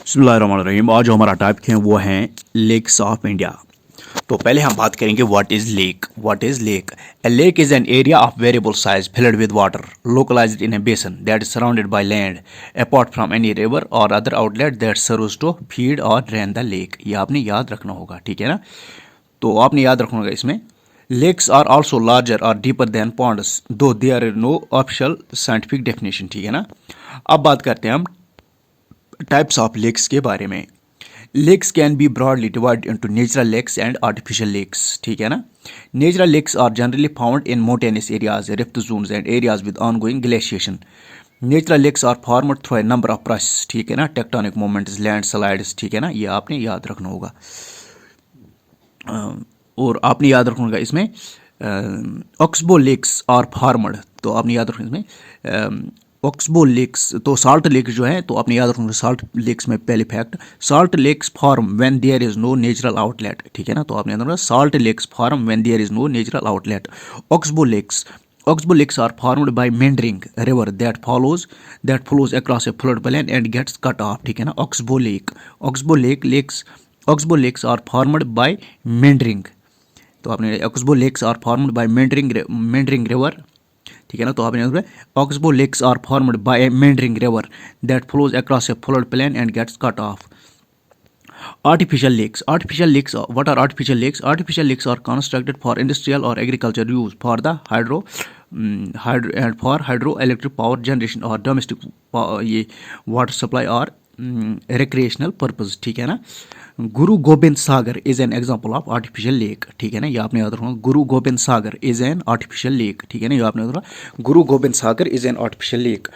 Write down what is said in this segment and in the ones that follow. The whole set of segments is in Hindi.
बिस्मिल्लाहिर्रहमानिर्रहीम। आज जो हमारा टॉपिक है वो है लेक्स ऑफ इंडिया। तो पहले हम बात करेंगे what is lake. What is lake? A lake is an area of variable size filled with water localized in a basin that is surrounded by land apart from any river or other outlet that serves to feed or drain the lake. ये आपने याद रखना होगा, ठीक है ना। तो आपने याद रखना होगा इसमें लेक्स आर ऑल्सो लार्जर और deeper than ponds though there is no official scientific definition, ठीक है ना। अब बात करते हैं हम टाइप्स ऑफ लेक्स के बारे में। Lakes can be broadly divide into natural lakes and artificial lakes, ठीक है ना। Natural lakes are generally found in mountainous areas, rift zones and areas with ongoing glaciation. Natural lakes are formed through a number of process, ठीक है ना, टेक्टोनिक मूवमेंट्स, लैंड स्लाइड्स, ठीक है ना। ये आपने याद रखना होगा। और आपने याद रखना होगा इसमें ऑक्सबो लेक्स आर फॉर्मड। तो आपने याद रखना इसमें ऑक्सबो लेक्स, तो साल्ट लेक्स जो है, तो आपने याद रखना साल्ट लेक्स में पहले fact, salt lakes form when there is no natural outlet, ठीक है ना। तो आपने याद रखना salt lakes form when there is no natural outlet. Oxbow lakes are formed by meandering river that flows across a flood plain and gets cut off, ठीक है ना। Oxbow lakes are formed by meandering. तो आपने oxbow lakes are formed by meandering river, ठीक है ना। तो आपने oxbow lakes are formed by a meandering river that flows across a flood plain and gets cut off. Artificial lakes. What are artificial lakes? Artificial lakes are constructed for industrial or agriculture use, for the hydroelectric power generation or domestic ये water supply or recreational purpose, ठीक है ना। Guru Gobind Sagar is an example of artificial lake, ठीक है ना। ये आपने याद रखना। Guru Gobind Sagar is an artificial lake, ठीक है ना। ये आपने याद रखना। Guru Gobind Sagar is an artificial lake.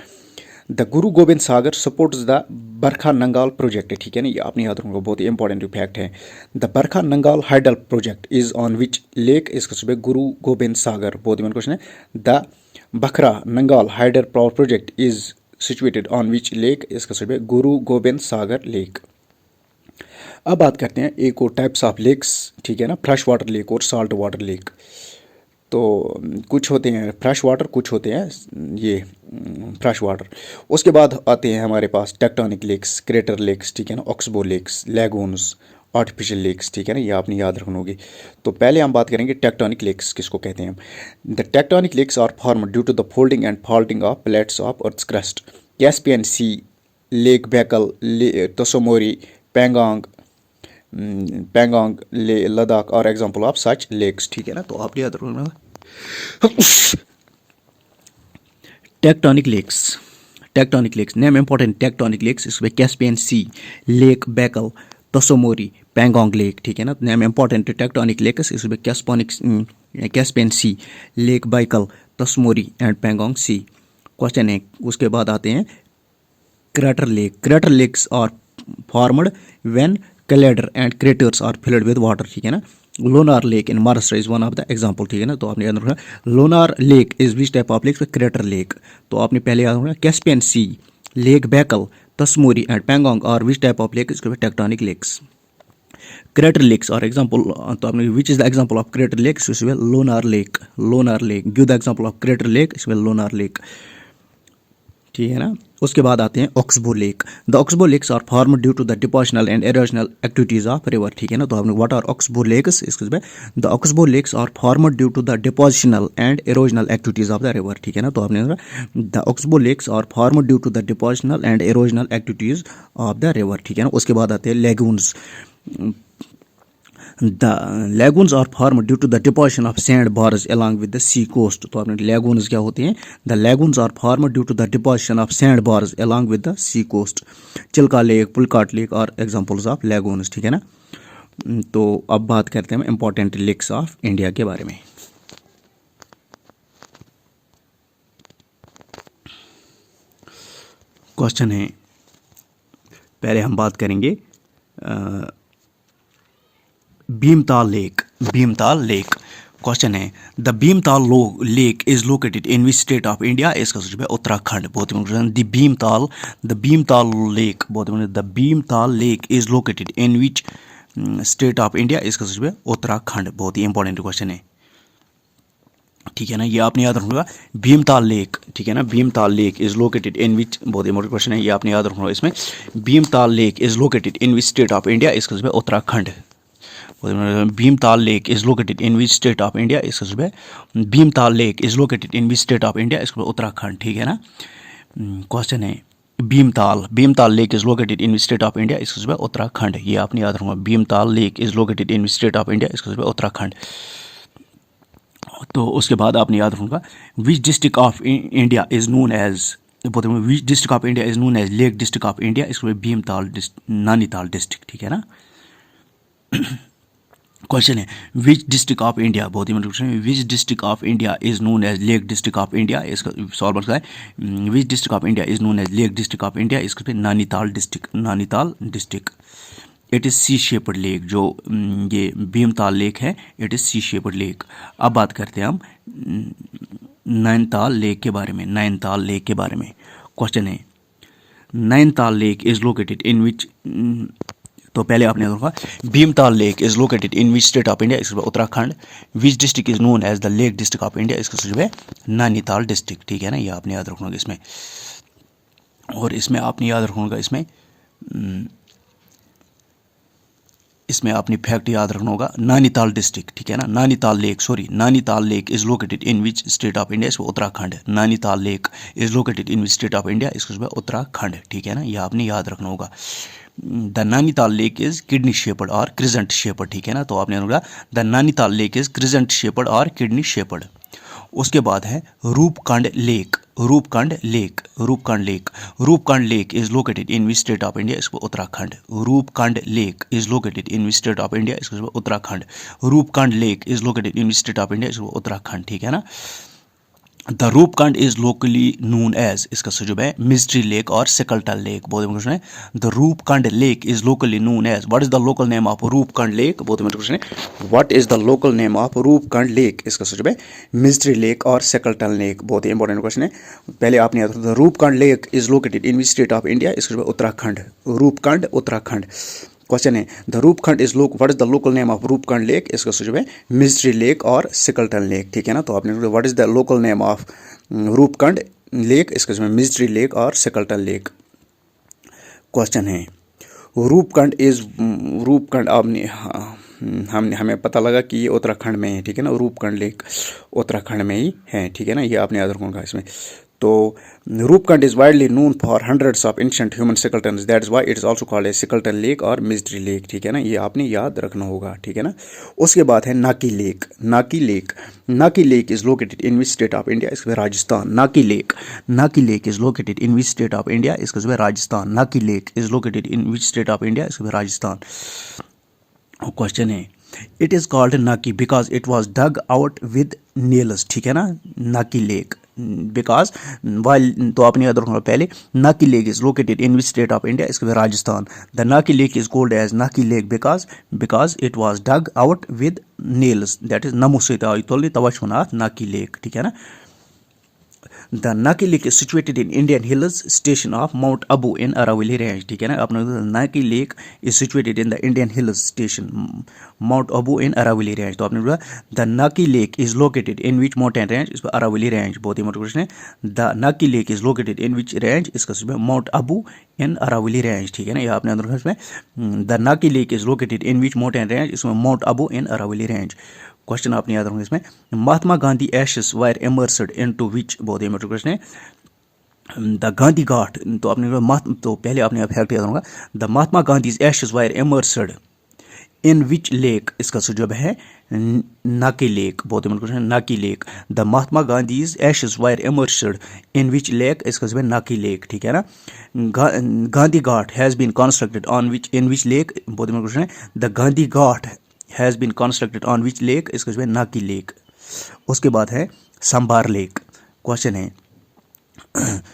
The Guru Gobind Sagar supports the बरखा नंगाल प्रोजेक्ट, ठीक है ना। ये आपने याद रखना, बहुत ही इंपॉर्टेंट फैक्ट है। द बरखा Nangal hydel project is on which lake, इसका सुबह गुरु गोबिंद सागर, बहुत ही क्वेश्चन है। The Bhakra Nangal hydel power project is situated on which lake, इसका सुबह गुरु गोबिंद सागर लेक। अब बात करते हैं एक और टाइप्स ऑफ लेक्स, ठीक है ना, फ्रेश वाटर लेक और साल्ट वाटर लेक। तो कुछ होते हैं फ्रेश वाटर, कुछ होते हैं ये फ्रेश वाटर। उसके बाद आते हैं हमारे पास टेक्टोनिक लेक्स, क्रेटर लेक्स, ठीक है ना, oxbow lakes, lagoons, artificial lakes, ठीक है ना। ये आपने याद रखना होगी। तो पहले हम बात करेंगे टेक्टोनिक लेक्स किसको कहते हैं। The tectonic lakes are formed due to the folding and faulting of plates of earth's crust. Caspian sea, lake Baikal, Tsomoriri, Pangong Ladakh और एग्जाम्पल ऑफ सच लेक्स, ठीक है ना। तो आप याद रखना tectonic lakes name important tectonic lakes, इसमें Caspian sea, lake Baikal, Tsomoriri, Pangong lake, ठीक है ना। नेम इंपॉर्टेंट टेक्टोनिक लेक्स, इसमें Caspian sea, lake Baikal, Tsomoriri and Pangong sea. Question है उसके बाद आते हैं crater lakes are formed when caldera and craters are filled with water, ठीक है ना। Lonar lake in Maharashtra is one of the example, ठीक है ना। तो आपने याद रखना Lonar lake is which type of lake, crater lake. तो आपने पहले याद रखना Caspian sea, lake Baikal, Tsomoriri and Pangong और विच टाइप ऑफ लेक, इसके टेक्टोनिक लेक्स। क्रेटर लेक्स और एग्जाम्पल, तो आपने which is the example of crater lake, इसमें Lonar lake give the example of crater lake, इसमें लोनार लेक, ठीक है ना। उसके बाद आते हैं oxbow lake. The oxbow lakes are formed due to the depositional and erosional activities of river, ठीक है ना। तो आपने व्हाट आर ऑक्सबो लेक्स, इसमें the oxbow lakes are formed due to the depositional and erosional activities of the river, ठीक है ना। तो आपने the oxbow lakes are formed due to the depositional and erosional activities of the river, ठीक है ना। उसके बाद आते हैं lagoons. The lagoons are formed due to the deposition of sand bars along with the sea coast. तो आपने lagoons क्या होते हैं? The lagoons are formed due to the deposition of sand bars along with the sea coast. Chilka lake, Pulicat lake और एग्जाम्पल्स ऑफ lagoons, ठीक है ना। तो अब बात करते हैं इंपॉर्टेंट लेक्स ऑफ इंडिया के बारे में। क्वेश्चन है, पहले हम बात करेंगे भीमताल लेक। क्वेश्चन है the Bhimtal lake is located in which state of India, इसका सूची है उत्तराखंड। बहुत द भीमताल लेक, बहुत the Bhimtal lake is located in which state of India, इसका सूची है उत्तराखंड। बहुत ही इंपॉर्टेंट क्वेश्चन है। ठीक है ना, ये आपने याद रखना होगा। भीमताल लेक, ठीक है ना, Bhimtal lake is located in which, बहुत इंपॉर्टेंट क्वेश्चन है, ये आपने याद रखना होगा इसमें। Bhimtal lake is located in which state of India, इसका जवाब है Uttarakhand. Bhimtal lake is located in which state of India, इसका जवाब है Bhimtal lake is located in which state of India, इसका उत्तराखंड। ठीक है ना, क्वेश्चन है Bhimtal, Bhimtal lake is located in which state of India, इसका जवाब है उत्तराखंड। ये आपने याद रखना, Bhimtal lake is located in which state of India, इसका जवाब है उत्तराखंड। तो उसके बाद आपने याद रखूंगा which district of India is known as, which district of India is known as lake district of India, इसको भीमताल नैनीताल डिस्ट्रिक्ट। ठीक है ना, क्वेश्चन है विच डिस्ट्रिक्ट ऑफ इंडिया, बहुत ही मतलब क्वेश्चन है, which district of India is known as lake district of India, इसका सवाल बनता है which district of India is known as lake district of India, इसका Nainital district, Nainital district. It is C shaped lake, जो ये भीमताल लेक है, it is C shaped lake. अब बात करते हैं हम नैनीताल लेक के बारे में, नैनीताल लेक के बारे में। क्वेश्चन है Nainital lake is located in which, तो पहले आपने देखा Bhimtal lake is located in which state of India, इसका Uttarakhand. Which district is known as the lake district of India, इसका जो है नैनीताल डिस्ट्रिक्ट। ठीक है ना, ये आपने याद रखना होगा इसमें। और इसमें आपने याद रखना होगा इसमें आपने फैक्ट याद रखना होगा नैनीताल डिस्ट्रिक्ट। ठीक है ना, Nainital lake, sorry Nainital lake is located in which state of India, इसको Uttarakhand. Nainital lake is located in which state of India, इसको जो है उत्तराखंड। ठीक है ना, ये आपने याद रखना होगा। The Nainital lake is kidney shaped और क्रिजेंट शेपर्ड। ठीक है ना, तो आपने होगा the Nainital lake is crescent shaped और किडनी शेपर्ड। उसके बाद है Roopkund lake, Roopkund lake, Roopkund lake, Roopkund lake is located in which state of India, इसको Uttarakhand. Roopkund lake is located in which state of India, इसको Uttarakhand. Roopkund lake is located in which state of India, इसको उत्तराखंड। ठीक है ना, the Roopkund is locally known as, इसका सुजब है मिस्ट्री लेक और सिकलटन लेक। बहुत क्वेश्चन है the Roopkund lake is locally known as, what is the local name of Roopkund lake. बहुत क्वेश्चन है what is the local name of Roopkund lake, इसका सुजब है मिस्ट्री लेक और सिकलटन लेक। बहुत ही इंपॉर्टेंट क्वेश्चन है। पहले आपने याद रखा Roopkund lake is located in which state of India, इसका सुजब उत्तराखंड। रूपकुंड उत्तराखंड। क्वेश्चन है the Roopkund is what is the local name of Roopkund lake, इसका सुझाव है मिस्ट्री लेक और सिकलटन लेक। ठीक है ना, तो आपने what is the local name of Roopkund lake, इसका सुझाव है मिस्ट्री लेक और सिकलटन लेक। क्वेश्चन है रूपकुंड इज, रूपकुंड आपने हमें पता लगा कि ये उत्तराखंड में है। ठीक है ना, रूपकुंड लेक उत्तराखंड में ही है। ठीक है ना, ये आपने याद रखना इसमें। तो Roopkund is widely known for hundreds of ancient human skeletons, that is why it is also called a skeleton lake और मिस्ट्री लेक। ठीक है ना, ये आपने याद रखना होगा। ठीक है ना, उसके बाद है Nakki lake, Nakki lake, Nakki lake is located in which state of India, इसका Rajasthan. Nakki lake, Nakki lake is located in which state of India, इसका जो है Rajasthan. Nakki lake is located in which state of India, इसका राजस्थान। क्वेश्चन है it is called Nakki because it was dug out with nails. ठीक है ना, नाकी लेक बिकॉज वाइल, तो आपने याद रखना पहले Nakki lake is located in which state of India, इसके Rajasthan. The Nakki lake is called as Nakki lake because it was dug out with nails, that is नमो सहित तोल तवह नाकी लेक। ठीक है ना, the Nakki lake is situated in Indian hills station of mount Abu in Aravalli range. ठीक है ना, अपने Nakki lake is situated in the Indian hills station mount Abu in Aravalli range. तो आपने बोला the Nakki lake is located in which mountain range, इस पर अरावली रेंज। बहुत ही इंपॉर्टेंट क्वेश्चन है the Nakki lake is located in which range, इसका mount Abu in Aravalli range. ठीक है ना, ये आपने अंदर इसमें the Nakki lake is located in which mountain range, इसमें mount Abu in Aravalli range. Question आपने याद रखना इसमें Mahatma Gandhi ashes were immersed into which, बहुत ही इंपॉर्टेंट क्वेश्चन है द गांधी घाट। तो आपने तो पहले आपने फैक्ट याद रखना the Mahatma Gandhi ashes were immersed in which lake, इसका सुजब है नाकी लेक। बहुत इंपॉर्टेंट क्वेश्चन है Nakki lake. The Mahatma Gandhi ashes were immersed in which lake, इसका सुजब है नाकी लेक। ठीक है ना, Gandhi Ghat has been constructed on which in which lake, बहुत इंपॉर्टेंट क्वेश्चन है the Gandhi Ghat has been constructed on which lake, इसका जो है नाकी लेक। उसके बाद है सांबार लेक। क्वेश्चन है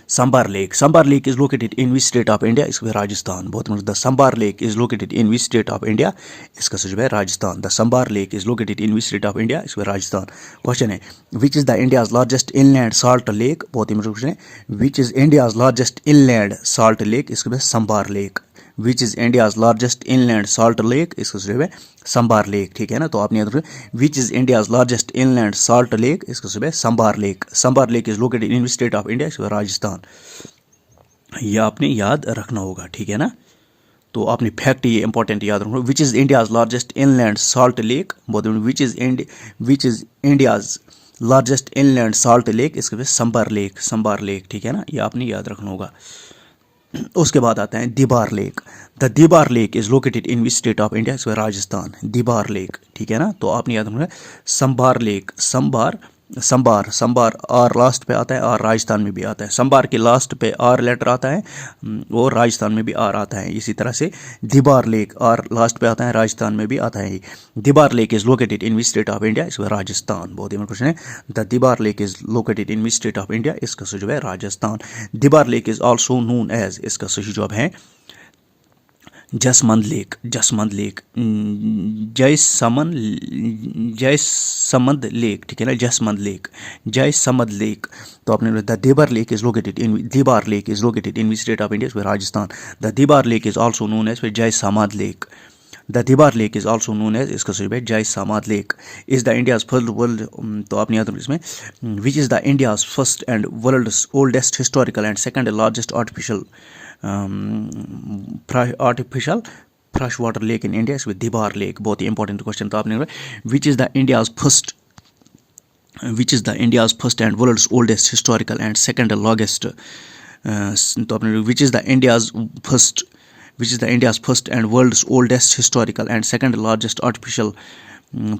sambar lake, sambar lake is located in which state of India, इसका राजस्थान। बहुत the sambar lake is located in which state of India, इसका जो है Rajasthan. The sambar lake is located in which state of India, इसका राजस्थान। क्वेश्चन है which is the India's largest inland salt lake, बहुत इंपॉर्टेंट क्वेश्चन है which is India's largest inland salt lake, इसका sambar lake. Which is India's largest inland salt lake, इसका जवाब है संबार लेक, ठीक है ना। तो आपने याद रखना which is India's largest inland salt lake, इसका जवाब है Sambhar lake. Sambhar lake is located in state of India, इसका राजस्थान। यह आपने याद रखना होगा, ठीक है ना। तो आपने फैक्ट ये इंपॉर्टेंट याद रखना, which is India's largest inland salt lake, बहुत which is India's largest inland salt lake, इसके बाद संबार लेक, ठीक है ना। ये आपने याद रखना होगा। उसके बाद आता है Dhebar lake. The Dhebar lake is located in which state of India, इसमें राजस्थान। दीबार लेक, ठीक है ना। तो आपने याद रखना संबार लेक, संबार आर लास्ट पे आता है, और राजस्थान में भी आता है। संबार के लास्ट पे आर लेटर आता है और राजस्थान में भी आर आता है। इसी तरह से दीबार लेक आर लास्ट पे आता है, राजस्थान में भी आता है। Dhebar lake is located in which state of India, इसमें राजस्थान। बहुत ही क्वेश्चन है। The Dhebar lake is located in which state of India, इसका सही जवाब है Rajasthan. Dhebar lake is also known as, इसका सही जवाब है जसमंद लेक, जयसमंद लेक, ठीक है ना। Jaisamand lake, Jaisamand lake. तो आपने the Dhebar lake is located in which state of India, Rajasthan. The Dhebar lake is also known as Jaisamand lake. The Dhebar lake is also known as, इसका सही है Jaisamand lake. Is the India's first world, तो आपने याद रखना इसमें which is the India's first and world's oldest historical and second largest artificial fresh water lake in India, इसमें दीबार लेक। बहुत ही इंपॉर्टेंट क्वेश्चन। तो आपने which is the India's first and world's oldest historical and second longest, तो आपने which is the India's first and world's oldest historical and second largest artificial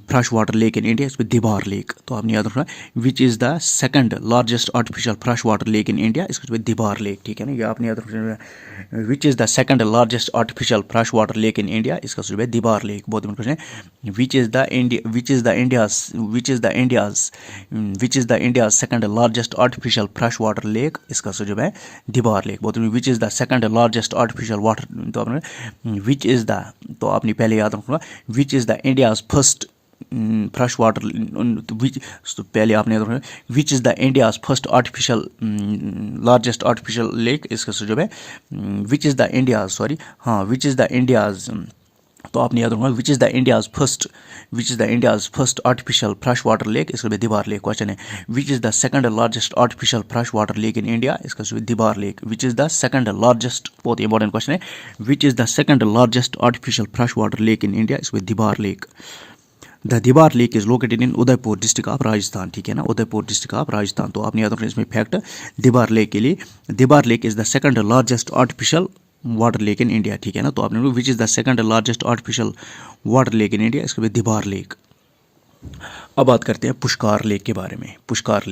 fresh water lake in India, इसमें दीबार लेक। तो आपने याद रखना which is the second largest artificial fresh water lake in India, इसमें दीबार लेक, ठीक है ना। ये आपने याद रखना which is the second largest artificial fresh water lake in India, इसका जवाब है दीबार लेक। बहुत इंपॉर्टेंट है। Which is the India's second largest artificial fresh water lake, इसका जवाब है दीबार लेक। बहुत which is the second largest artificial water, तो आपने विच इज़ द, तो आपने पहले याद रखना which is the India's first fresh water, पहले आपने which is the India's first artificial largest artificial lake, इसका जवाब है विच इज़ द इंडियाज, तो आपने याद रखना which is the India's first artificial fresh water lake, इसका भी दीबार लेक। क्वेश्चन है which is the second largest artificial fresh water lake in India, इसका भी दीबार lake. Which is the second largest, बहुत इंपॉर्टेंट क्वेश्चन है, which is the second largest artificial fresh water lake in India, इसमें Dhebar lake. The Dhebar lake is located in Udaipur district of Rajasthan, ठीक है ना। Udaipur district of Rajasthan. तो आपने याद रखना इसमें फैक्ट दीबार लेक के लिए, दीबार lake is the second largest artificial water lake in India, ठीक है ना। तो आपने which is the second largest artificial water lake in India, इसके बाद दीबार लेक। अब बात करते हैं पुष्कर लेक के बारे में। Pushkar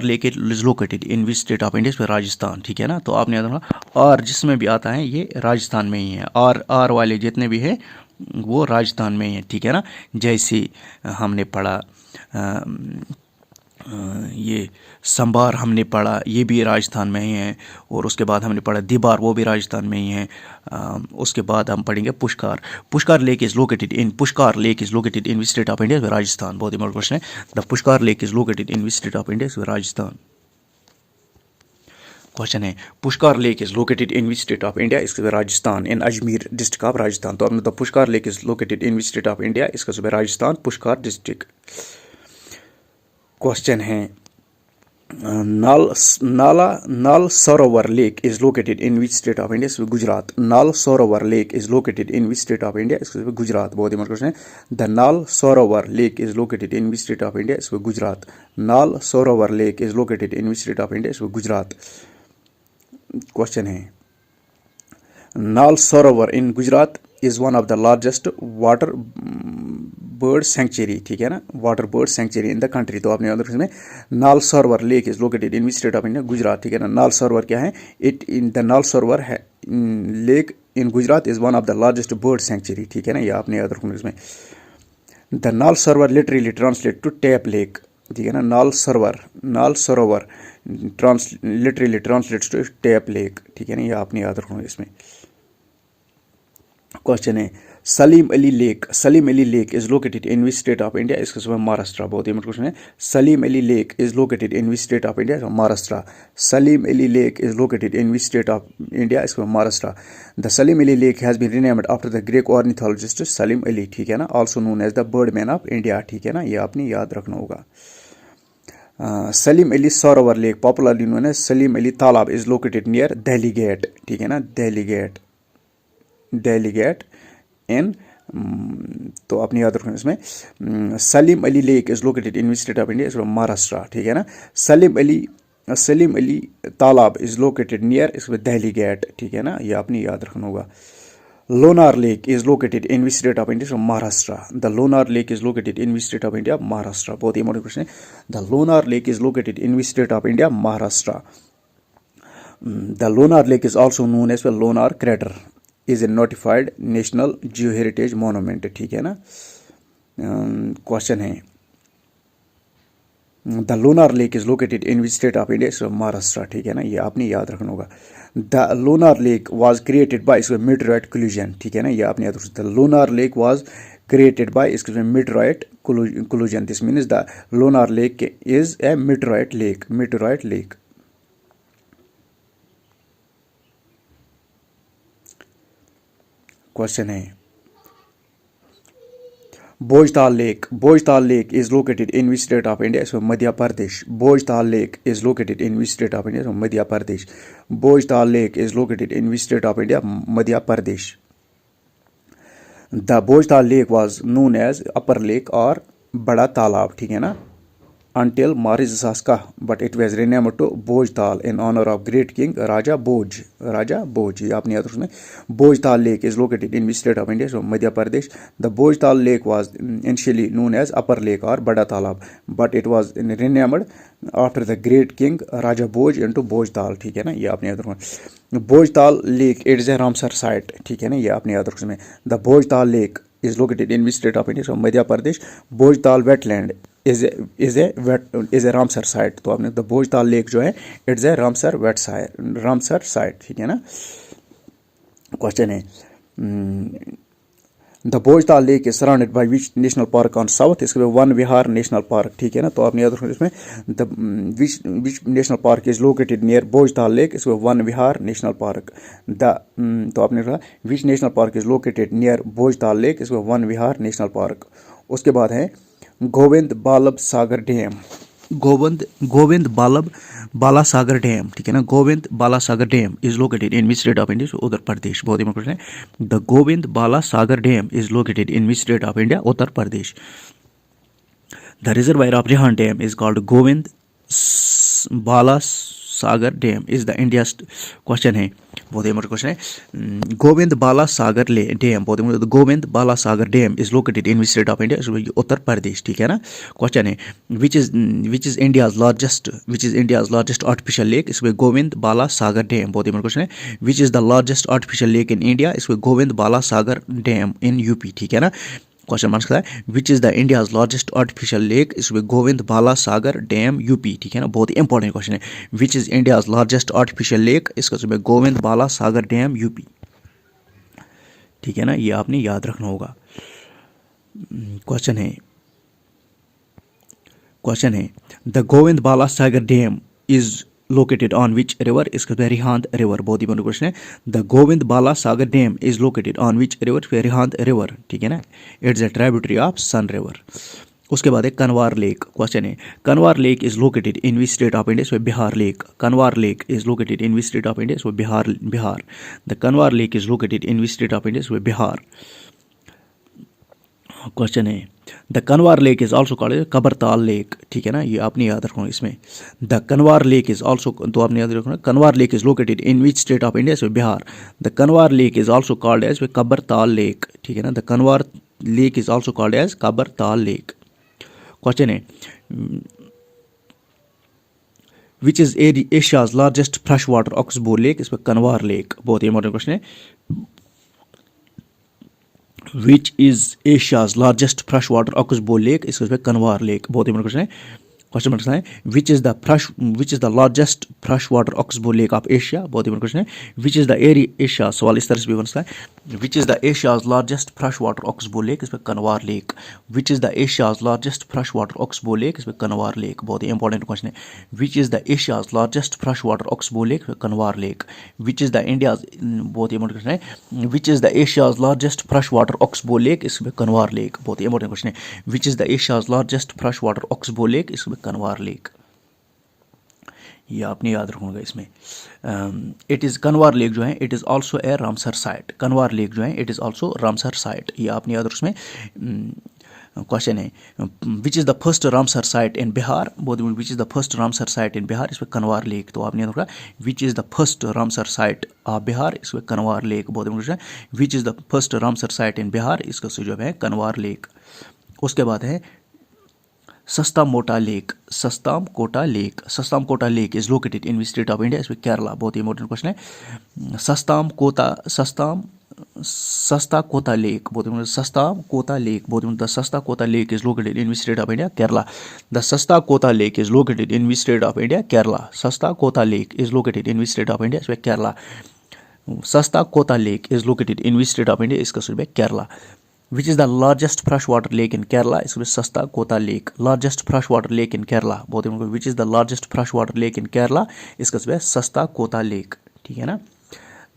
lake is located in which state of India, इसमें राजस्थान, ठीक है ना। तो आपने याद रखना और जिसमें भी आता है ये राजस्थान में ही है, आर वाले जितने भी हैं वो राजस्थान में ही है, ठीक है ना। जैसे हमने पढ़ा ये संबार हमने पढ़ा, ये भी राजस्थान में ही है, और उसके बाद हमने पढ़ा दीबार, वो भी राजस्थान में ही है। उसके बाद हम पढ़ेंगे Pushkar lake is located in which state of India, Rajasthan. बहुत इंपॉर्टेंट क्वेश्चन है। The Pushkar lake is located in which state of India, Rajasthan. Question है Pushkar lake is located in which state of India, इसका Rajasthan, in Ajmer district of Rajasthan. तो आपने the Pushkar lake is located in which state of India, इसका राजस्थान, पुष्कर डिस्ट्रिक्ट। क्वेश्चन है Nal Sarovar lake is located in which state of India, इसमें Gujarat. Nal Sarovar lake is located in which state of India, इसमें गुजरात। बहुत ही क्वेश्चन है। The Nal Sarovar lake is located in which state of India, इसमें Gujarat. Nal Sarovar lake is located in which state of India, इसमें गुजरात। क्वेश्चन है Nal Sarovar in Gujarat is one of the largest water bird sanctuary, ठीक है ना, water bird sanctuary in the country. तो आपने इसमें नाल Sarovar lake is located in which state of India, Gujarat, ठीक है ना। नाल सरोवर क्या है, इट इन द नाल सरोवर है lake in Gujarat is one of the largest bird sanctuary, ठीक है ना। ये आपने याद रखना इसमें। The Nal Sarovar literally translate to tap lake, ठीक है ना। Nal Sarovar literally translates to tap lake, ठीक है ना। ये आपने याद रखना इसमें। क्वेश्चन है Salim Ali lake is located in which state of India, इसका जवाब महाराष्ट्र। बहुत इंपॉर्टेंट क्वेश्चन है। Salim Ali lake is located in which state of India, Maharashtra. Salim Ali lake is located in which state of India, इसका Maharashtra. The Salim Ali lake has been renamed after the great ornithologist Salim Ali, ठीक है ना, also known as the bird man of India, ठीक है ना, ये आपने याद रखना होगा। Salim Ali Sarovar lake popularly known as Salim Ali talab is located near Delhi gate, ठीक है ना, दिल्ली गेट इन, तो अपनी याद रखना इसमें। Salim Ali lake is located in which state of India, इसमें महाराष्ट्र, ठीक है ना। Salim Ali talab is located near, इसमें दिल्ली गेट, ठीक है ना, ये आपने याद रखना होगा। Lonar lake is located in which state of India, Maharashtra. The Lonar lake is located in which state of India, Maharashtra. बहुत ही इंपॉर्टेंट क्वेश्चन है। The Lonar lake is located in which state of India, Maharashtra. The Lonar lake is also known as Lonar crater is a notified national geo heritage monument, ठीक है ना। क्वेश्चन है the Lonar lake is located in which state of India, Maharashtra, ठीक है ना, ये आपने याद रखना होगा। The Lonar lake was created by meteoroid collision, ठीक है ना, ये आपने याद रखना। The Lonar lake was created by इसके meteoroid collision, this means the Lonar lake is a meteoroid lake. Question है Bhojtal lake is located in which state of India, इसमें Madhya Pradesh. Bhojtal lake is located in which state of India, Madhya Pradesh. Bhojtal lake is located in which state of India, Madhya Pradesh. The Bhojtal lake was known as upper lake और बड़ा तालाब, ठीक है ना, until March 2010, but it was renamed to Bhojtal in honor of great king Raja Bhoj, ये आपने याद रखना है। Bhojtal lake is located in which state of India, so Madhya Pradesh. The Bhojtal lake was initially known as Upper Lake or Bada Talab, but it was renamed after the great king Raja Bhoj into Bhojtal, ठीक है ना, ये आपने याद रखना। Bhojtal lake it is a Ramsar site, ठीक है ना, ये आपने याद रखना है। The Bhojtal lake is located in which state of India, so Madhya Pradesh. Bhojtal wetland is a Ramsar site, तो आपने द भोजताल लेक जो है इट्स ए रामसर साइट, ठीक है ना। क्वेश्चन है the Bhojtal lake is surrounded by which national park on south, इसके बाद वन विहार नेशनल पार्क, ठीक है ना, तो आपने याद रखना इसमें the which national park is located near Bhojtal lake, इसके बाद वन विहार नेशनल पार्क। तो आपने कहा which national park is located near Bhojtal lake, इसके बाद वन विहार नेशनल पार्क। उसके बाद है गोविंद बालब सागर डैम, गोविंद बाला सागर डैम, ठीक है ना, गोविंद बाला Sagar dam is located in which state of India, Uttar Pradesh. बहुत ही क्वेश्चन है। The Govind Bala Sagar dam is located in which state of India, Uttar Pradesh. The reservoir of Rihand dam is called Govind Bala Sagar dam is the India. Question है, बहुत इंपॉर्टेंट क्वेश्चन है। गोविंद बाला सागर डैम, बहुत important, Govind Bala Sagar dam is located in which state of India, Uttar Pradesh, ठीक है ना। क्वेश्चन है which is India's largest artificial lake, इसमें गोविंद बाला सागर डैम। बहुत इंपॉर्टेंट क्वेश्चन है। Which is the largest artificial lake in India, इसमें गोविंद बाला सागर डैम इन यूपी, ठीक है ना। क्वेश्चन मार्क्स का है which is the India's largest artificial lake, इसमें गोविंद बाला सागर डैम यूपी, ठीक है ना, बहुत ही इंपॉर्टेंट क्वेश्चन है। Which is India's largest artificial lake, इसका इसमें गोविंद बाला सागर डैम यूपी, ठीक है ना, ये आपने याद रखना होगा। क्वेश्चन है the Govind Bala Sagar dam is located on which river, इसका रिहांद रिवर, बहुत ही इंपॉर्टेंट क्वेश्चन है। The Govind Bala Sagar dam is located on which river, Rihand river, ठीक है ना, it's a tributary of Son river. उसके बाद है कनवार लेक। क्वेश्चन है Kanwar lake is located in which state of India, इसमें Bihar lake. Kanwar lake is located in which state of India, इसमें Bihar. The Kanwar lake is located in which state of India, इसमें बिहार। क्वेश्चन है the Kanwar lake is also called Kabartal lake, ठीक है ना, ये आपने याद रखना इसमें। The Kanwar lake is also, तो आपने याद रखना Kanwar lake is located in which state of India, इसमें Bihar. The Kanwar lake is also called as Kabartal lake, ठीक है ना, the Kanwar lake is also called as Kabartal lake. Question है which is Asia's largest fresh water oxbow lake, इसमें कनवार लेक, बहुत ही इंपॉर्टेंट क्वेश्चन है। Which is Asia's largest fresh water oxbow lake, इसमें कनवार लेक, बहुत इंपॉर्टेंट क्वेश्चन है। क्वेश्चन नंबर है which is the largest fresh water oxbow lake of Asia, बहुत इंपॉर्टेंट क्वेश्चन है। विच इज द एशिया, सवाल इस तरह से भी बन सकता है, which is the Asia's largest fresh water oxbow lake, इसमें Kanwar lake. Which is the Asia's largest fresh water oxbow lake, इसमें कनवार लेक, बहुत ही इंपॉर्टेंट क्वेश्चन है। Which is the Asia's largest fresh water oxbow lake, Kanwar lake. Which is the India's, बहुत ही इंपॉर्टेंट क्वेश्चन है, which is the Asia's largest fresh water oxbow lake, इसमें कनवार लेक, बहुत ही इंपॉर्टेंट क्वेश्चन है। Which is the Asia's largest fresh water oxbow lake, इसमें कनवार लेक। ये आपने याद रखूंगा इसमें। इट इज़ कनवार लेक जो है it is also a Ramsar site, Kanwar lake जो है it is also Ramsar site, ये आपने याद रखो। इसमें क्वेश्चन है which is the first Ramsar site in Bihar, बहुत which is the first Ramsar site in Bihar, इसमें कनवार लेक, तो आपने याद रखा। Which is the first Ramsar site of Bihar, इसमें कनवार लेक, बहुत इंपॉर्टेंट है। Which is the first Ramsar site in Bihar, इसका सुझाव है कनवार लेक। उसके बाद है Sasthamkotta lake, Sasthamkotta lake, Sasthamkotta lake is located in which state of India, इसमें केरला, बहुत ही इंपॉर्टेंट क्वेश्चन है। सस्ता कोता लेक, बहुत इंपॉर्टेंट, सस्ताम कोता लेक, बहुत इंपॉर्टेंट, द सस्ता कोता lake is located in which state of India, Kerala. The सस्ता कोता lake is located in which state of India, Kerala. सस्ता कोता lake is located in which state of India, इसमें केरला। सस्ता कोता lake is located in which state of India, इसका सुझाव है Kerala. Which is the largest freshwater lake in Kerala? इसमें सस्ता कोता lake, largest freshwater lake in Kerala, बहुत important. Which is the largest freshwater lake in Kerala? इसका जवाब है सस्ता कोता लेक, ठीक है ना।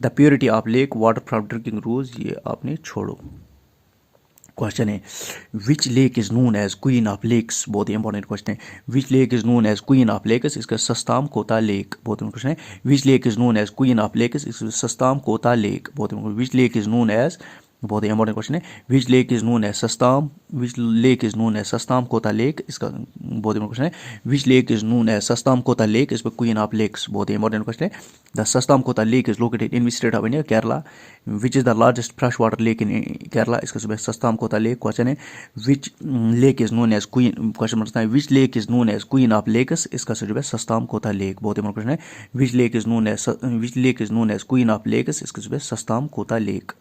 The purity of lake water from drinking rules, ये आपने छोड़ो। क्वेश्चन है which lake is known as queen of lakes, बहुत ही इंपॉर्टेंट क्वेश्चन है। Which lake is known as queen of lakes, इसका सस्ताम कोता लेक, बहुत इंपॉर्टेंट क्वेश्चन है। Which lake is known as queen of lakes, इसका सस्ताम कोता लेक, बहुत important. Which lake is known as, बहुत ही इंपॉर्टेंट क्वेश्चन है। Which lake is known as Sasthamkotta, which lake is known as Sasthamkotta lake, इसका बहुत इंपॉर्टेंट क्वेश्चन है। Which lake is known as Sasthamkotta lake, इस पर क्वीन ऑफ लेक्स, बहुत ही इंपॉर्टेंट क्वेश्चन है। The Sasthamkotta lake is located in which state of India, Kerala. Which is the largest fresh water lake in Kerala, इसका जवाब है सस्ताम कोता लेक। क्वेश्चन है which lake is known as queen, question बनता है which lake is known as queen of lakes, इसका जवाब है सस्ताम कोता लेक, बहुत इंपॉर्टेंट क्वेश्चन है। Which lake is known as queen of lakes, इसका जवाब है Sasthamkotta lake.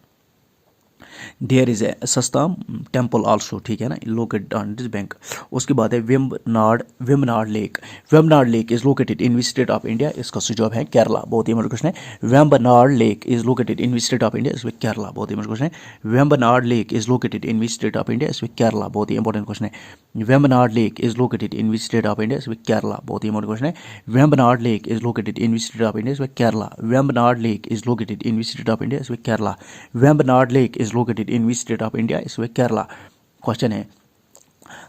There is a Sastham temple also, ठीक है ना, लोकेटेड ऑन दिस बैंक। उसके बाद है Vembanad lake, Vembanad lake is located in which state of India, इसका सुझाव है केरला, बहुत ही इंपॉर्टेंट क्वेश्चन है। Vembanad lake is located in which state of India, इसमें केरला, बहुत ही इंपॉर्टेंट क्वेश्चन है। Vembanad lake is located in which state of India, इसमें केरला, बहुत ही इंपॉर्टेंट क्वेश्चन है। Vembanad lake is located in which state of India, इसमें केरला, बहुत ही इंपॉर्टेंट क्वेश्चन है। Vembanad lake is located in which state of India, इसमें Kerala. Vembanad lake is located in which state of India, इसमें Kerala. Vembanad lake is located in which state of India, इसमें केरला। क्वेश्चन है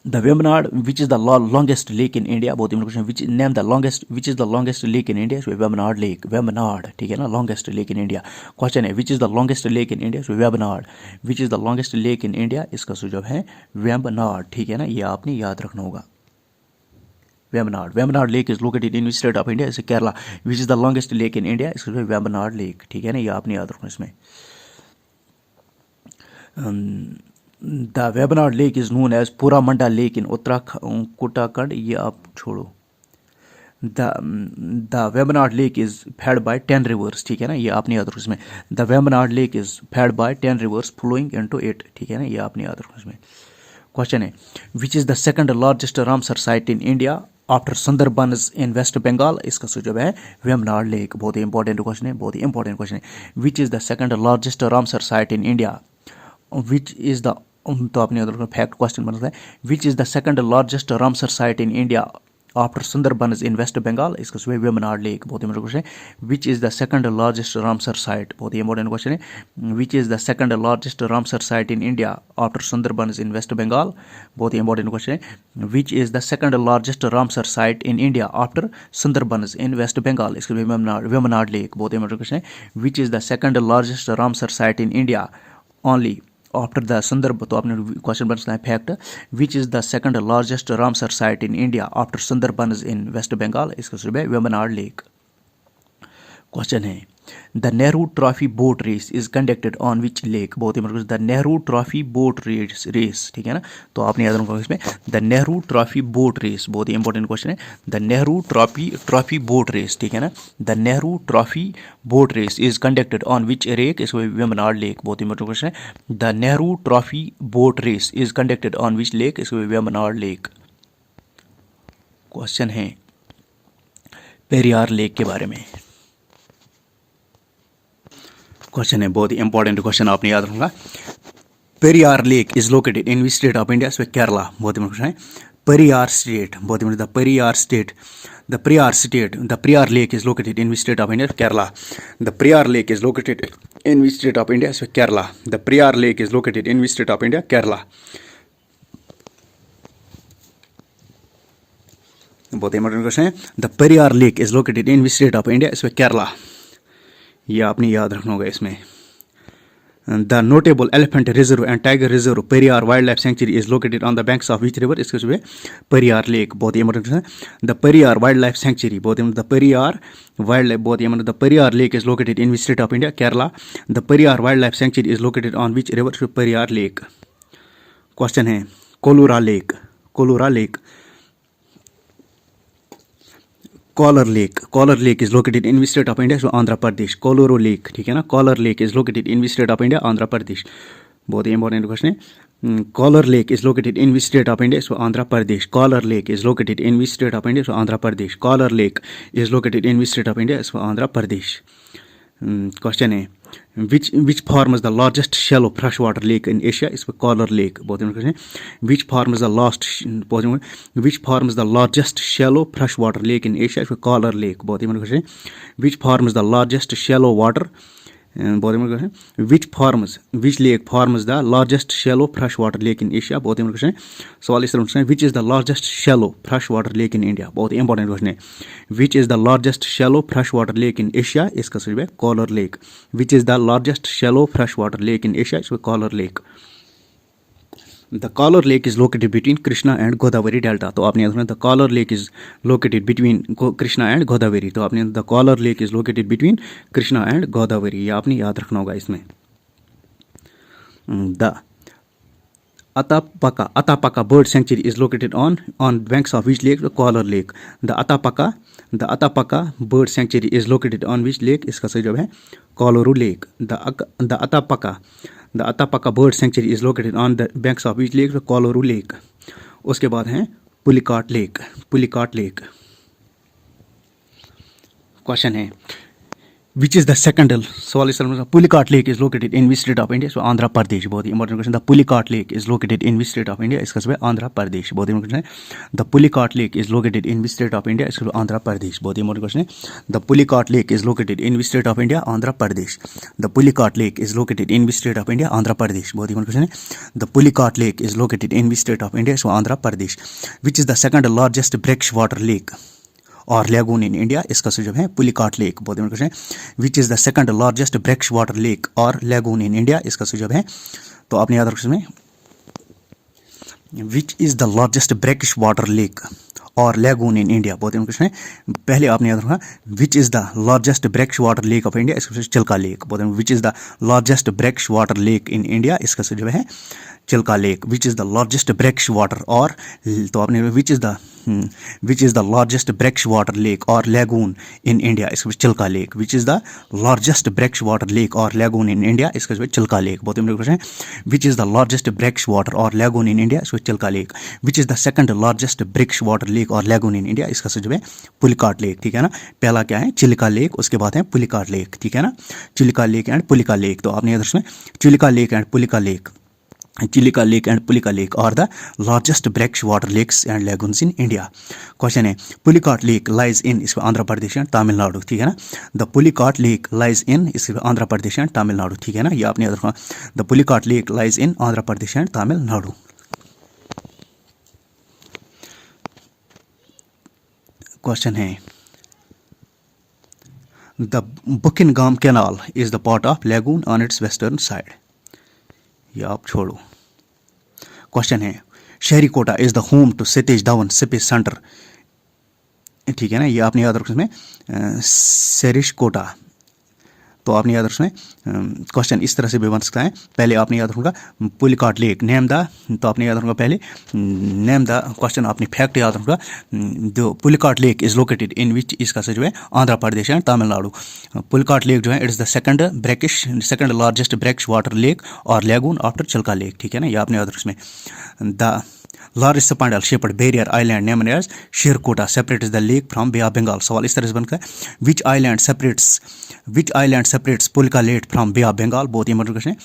the Vembanad which is the longest lake in India, बहुत important question. Which name the longest, which is the longest lake in India, इसमें वेम्बनाड लेक, वेम्बनाड, ठीक है ना, longest lake in India. Question है which is the longest lake in India, इसमें Vembanad. Which is the longest lake in India, इसका सुझाव है वेम्बनाड, ठीक है ना, ये आपने याद रखना होगा। Vembanad lake is located in which state of India, इसे Kerala. Which is the longest lake in India, इसका वेम्बनाड लेक, ठीक है ना, ये आपने याद रखना इसमें। The Vembanad lake is known as Punnamada lake in Uttarakhand, ये आप छोड़ो। The Vembanad lake is fed by 10 rivers, ठीक है ना, ये आपने याद रखो इसमें। The Vembanad lake is fed by 10 rivers flowing into it, ठीक है ना, ये आपने याद रखो इसमें। क्वेश्चन है which is the second largest Ramsar site in India after Sundarbans in West Bengal, इसका सुझाव है वेम्बनाड लेक, बहुत ही इंपॉर्टेंट क्वेश्चन है, बहुत ही इंपॉर्टेंट क्वेश्चन है। Which is the second largest Ramsar site in India, which is the, तो आपने फैक्ट क्वेश्चन बनता है which is the second largest Ramsar site in India after Sundarbans in West Bengal, इसका सुझाव वेम्बनाड लेक, बहुत इंपॉर्टेंट क्वेश्चन है। Which is the second largest Ramsar site, बहुत ही इंपॉर्टेंट क्वेश्चन है। Which is the second largest Ramsar site in India after Sundarbans in West Bengal, बहुत ही इंपॉर्टेंट क्वेश्चन है। Which is the second largest Ramsar site in India after Sundarbans in West Bengal, इसका वेम्बनाड लेक, बहुत ही इंपॉर्टेंट क्वेश्चन है। Which is the second largest Ramsar site in India only after the Sundarban, तो आपने क्वेश्चन बनता है fact which is the second largest Ramsar site in India after Sundarbans in West Bengal, इसका जवाब है वेम्बनाड लेक। क्वेश्चन है the Nehru trophy boat race is conducted on which lake, बहुत ही मतलब the Nehru trophy boat race, ठीक है ना, तो आपने याद रखना इसमें the Nehru trophy boat race, बहुत ही इंपॉर्टेंट क्वेश्चन है। The Nehru trophy boat race, ठीक है ना, the Nehru trophy boat race is conducted on which lake, इसको वेम्बनाड लेक, बहुत ही इंपॉर्टेंट क्वेश्चन है। The Nehru trophy boat race is conducted on which lake, इसको वेम्बनाड लेक। क्वेश्चन है पेरियार लेक के बारे में। क्वेश्चन है बहुत ही इंपॉर्टेंट क्वेश्चन, आपने याद रखूंगा। Periyar lake is located in which state of India? Kerala. बहुत ही क्वेश्चन है। पेरियार स्टेट, बहुत ही the Periyar state, the Periyar state, the Periyar lake is located in which state of India? Kerala. The Periyar lake is located in which state of India? Kerala. The Periyar lake is located in which state of India? Kerala. बहुत इंपॉर्टेंट क्वेश्चन है। The Periyar lake is located in which state of India? इसमें केरला। ये आपने याद रखना होगा इसमें। The notable elephant reserve and tiger reserve Periyar wild life sanctuary is located on the banks of which river? इसके जो पेरियार लेक। बहुत ही इंपॉर्टेंट है। The Periyar wild life sanctuary, बहुत द पेरियार वाइल्ड लाइफ, बहुत ही the Periyar lake is located in which state of India? Kerala. The Periyar wild life sanctuary is located on which river? Periyar lake. Question है Kolleru lake, Kolleru lake, Kolleru lake, Kolleru lake is located in which state of India? Andhra Pradesh. Kolleru lake, ठीक है ना। Kolleru lake is located in which state of India? Andhra Pradesh. बहुत ही इंपॉर्टेंट क्वेश्चन है। Collar lake is located in which state of India? Andhra Pradesh. Kolleru lake is located in which state of India? Andhra Pradesh. Kolleru lake is located in which state of India? Andhra Pradesh. Question है which forms the largest shallow freshwater lake in Asia? इसमें कॉलर लेक। बहुत इंपॉर्टेंट क्वेश्चन है। which forms the largest shallow freshwater lake in Asia? इसमें कॉलर लेक। बहुत इंपॉर्टेंट क्वेश्चन है। which forms the largest shallow water, बहुत इंपॉर्टेंट क्वेश्चन है। which lake forms the largest shallow freshwater lake in Asia? बहुत इंपॉर्टेंट क्वेश्चन है। सवाल इस तरह है which is the largest shallow freshwater lake in India? बहुत इंपॉर्टेंट क्वेश्चन है। which is the largest shallow freshwater lake in Asia? इसका सही है collar lake. which is the largest shallow freshwater lake in Asia? इसमें Kolar lake. The Kolar Lake is located between Krishna and Godavari Delta. तो आपने याद रखना the Kolar Lake is located between Krishna and Godavari. तो आपने the Kolar Lake is located between Krishna and Godavari. ये आपने याद रखना होगा इसमें। The Atapaka bird sanctuary is located on banks of which lake? Kolar Lake. The Atapaka bird sanctuary is located on which lake? इसका सही जवाब है Kolaru Lake. The Atapaka bird sanctuary is located on the banks of which lake? Kolaru Lake. उसके बाद है Pulicat lake, Pulicat lake. Question है which is the second, सवाल इस तरह Pulicat lake is located in which state of India? So Andhra Pradesh. बहुत ही important question. The Pulicat lake is located in which state of India? इसका जवाब आंध्र प्रदेश। बहुत ही इंपॉर्टेंट क्वेश्चन है। The Pulicat lake is located in which state of India? इसका जवाब आंध्र प्रदेश। बहुत ही इंपॉर्टेंट क्वेश्चन है। The Pulicat lake is located in which state of India? Andhra Pradesh. The Pulicat lake is located in which state of India? Andhra Pradesh. बहुत ही इंपॉर्टेंट क्वेश्चन है। The Pulicat lake is located in which state of India? So Andhra Pradesh. which is the second largest freshwater lake or lagoon in India? इसका सुझाव है पुलिकाट लेक। बहुत इंपॉर्टेंट क्वेश्चन है। Which is the second largest brackish water lake और लेगून इन इंडिया? इसका सुझाव है, तो आपने याद रखना में which is the largest brackish water lake और लेगून इन इंडिया? बहुत इंपॉर्टेंट क्वेश्चन है। पहले आपने याद रखना which is the largest brackish water lake of India? इसका चिल्का लेक। बहुत which is the largest brackish water lake in India? इसका सुझाव है Chilka lake. Which is the largest brackish water और, तो आपने which is the largest brackish water lake और लेगून इन इंडिया? इसका Chilika lake. Which is the largest brackish water lake और लेगून इन इंडिया? इसका चिल्का लेक। बहुत इंपॉर्टेंट क्वेश्चन है। Which is the largest brackish water और लेगून इन इंडिया? इसका Chilika lake. Which is the second largest brackish water lake और लेगून इन इंडिया? इसका जो है पुलिकाट लेक। ठीक है ना। पहला क्या है? चिल्का लेक, उसके बाद है पुलिकाट लेक। ठीक है ना। Chilika lake and Pulicat lake. तो आपने याद रखना Chilika lake and Pulicat lake, Chilika Lake and Pulika Lake are the largest breakwater lakes and lagoons in India. Question है पुलिकाट लेक लाइज इन, इसमें आंध्र प्रदेश एंड तमिलनाडु। ठीक है ना। द पुलिकाट लेक लाइज इन, इसमें आंध्र प्रदेश एंड तमिलनाडु। ठीक है ना। ये आपने याद रखना। The Pulicat lake lies in Andhra Pradesh and Tamil Nadu. Question है the Buckingham canal is the part of lagoon on its western side. ये आप छोड़ो। क्वेश्चन है Sriharikota is the home to Satish Dhawan space centre. ठीक है ना। ये आपने याद रखना में सरिशकोटा, तो आपने याद रखना है। क्वेश्चन इस तरह से भी बन सकता है। पहले आपने याद रखूंगा पुलिकाट लेक नेम द, तो आपने याद रखूंगा पहले नेम द क्वेश्चन, आपने फैक्ट याद रखूंगा जो Pulicat lake is located in which, इसका जो है आंध्र प्रदेश एंड तमिलनाडु। पुलिकाट लेक जो है it is the second largest brackish water lake और लेगून आफ्टर चिल्का लेक। ठीक है ना। ये आपने याद रखना। The large spinal shaped barrier island named as Sriharikota separates the lake from bay of Bengal. सवाल इस तरह से बनता है, which island separates Pulicat lake from bay of Bengal. बहुत ही इंपॉर्टेंट क्वेश्चन है,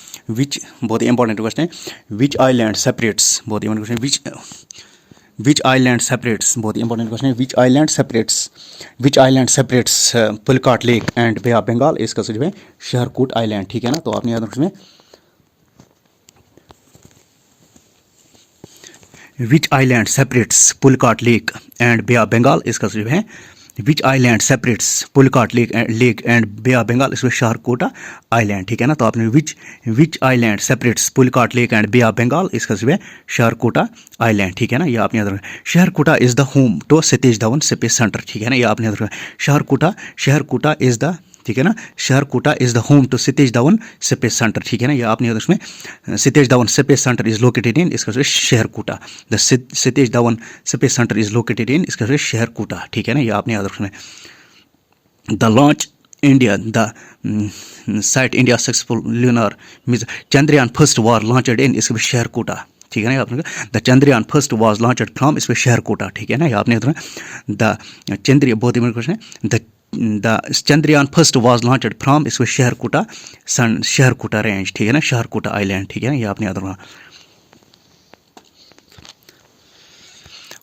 बहुत ही इंपॉर्टेंट क्वेश्चन है, विच आइलैंड सेपरेट्स, बहुत ही इंपॉर्टेंट क्वेश्चन है, विच आइलैंड सेपरेट्स, बहुत ही इंपॉर्टेंट क्वेश्चन है, which island separates Pulicat lake and bay of Bengal. इसका जो है शहरकूट आइलैंड, ठीक है ना। तो आपने याद रखना है, which island separates Pulicat lake and bay of Bengal. इसका जो है which island separates Pulicat lake and bay of Bengal, इसमें शारकोटा आइलैंड, ठीक है ना। तो आपने which island separates Pulicat lake and bay of Bengal, इसका जो है शारकोटा आइलैंड, ठीक है ना। ये आपने याद रखना। Sriharikota is the home to Satish Dhawan space centre, ठीक है ना। ये आपने याद रखना। शारकोटा इज द, ठीक है ना, Sriharikota is the home to Satish Dhawan space centre, ठीक है ना। ये आपने याद रखना। Satish Dhawan space centre is located in, इसका Sriharikota, the Satish Dhawan space centre is located in, इसका शारकोटा, ठीक है ना। ये आपने याद रखना है। The launch India the site India successful lunar means Chandrayaan first was launched in, इसका शारकोटा, ठीक है ना। आपने the Chandrayaan first was launched from, इसमें शारकोटा, ठीक है ना। ये आपने याद रखना। द चंद्र, बहुत ही क्वेश्चन है, the Chandrayaan first was launched from, इसमें शारकोटा रेंज, ठीक है ना, शारकोटा आइलैंड, ठीक है ना। ये आपने याद रखना।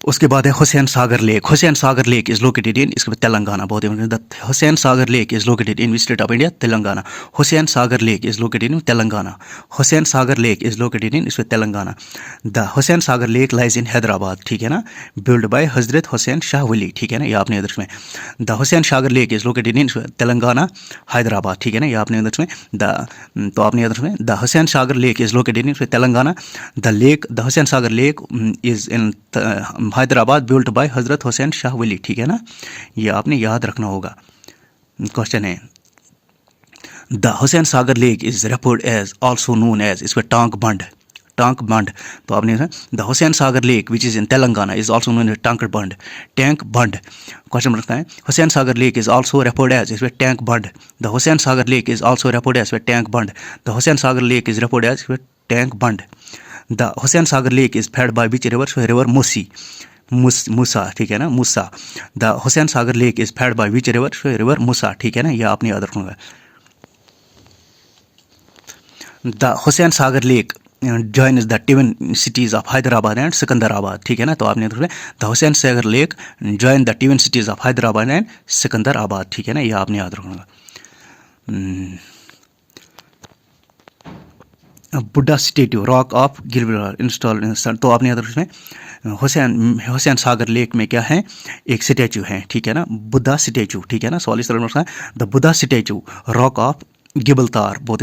उसके बाद है Hussain Sagar lake is located in, इसके बाद तेलंगाना, बहुत important, the Hussain Sagar lake is located in which state of India, Telangana. Hussain Sagar lake is located in Telangana, Hussain Sagar lake is located in, इसमें Telangana. The Hussain Sagar lake lies in Hyderabad, ठीक है ना, बिल्ड बाय हजरत हुसैन शाह वली, ठीक है ना। ये आपने याद रखना है। The Hussain Sagar lake is located in Telangana Hyderabad, ठीक है ना। ये आपने याद रखना है। तो आपने याद रखना है, the Hussain Sagar lake is located in Telangana, the Hussain Sagar lake is in Hyderabad built by हजरत हुसैन शाह वली, ठीक है ना। ये आपने याद रखना होगा। क्वेश्चन है, the Hussain Sagar lake is referred as also known as, इसमें टांक बंड, तो आपने the Hussain Sagar lake which is in Telangana is also known as tank bund. Question रखता है, Hussain Sagar lake is also referred as, इसमें tank bund. The Hussain Sagar lake is also referred as tank bund, the Hussain Sagar lake is referred as tank bund. The Hussain Sagar lake is fed by which river Musi, ठीक है ना, Musi. The Hussain Sagar lake is fed by which river Musi, ठीक है ना। यह आपने याद रखना है। The Hussain Sagar lake joins the twin cities of Hyderabad and Secunderabad, ठीक है ना। तो आपने देखा the Hussain Sagar lake join the twin cities of Hyderabad and Secunderabad, ठीक है ना। यह आपने याद रखना। बुद्धा स्टेच्यू रॉक ऑफ गिरबिलाल इंस्टॉल, तो आपने याद रखना है हुसैन सागर लेक में क्या है, एक स्टैचू है, ठीक है ना, बुद्धा स्टैचू, ठीक है ना। सवाल इस तरह रखना है, the Buddha statue rock of Gibraltar, बहुत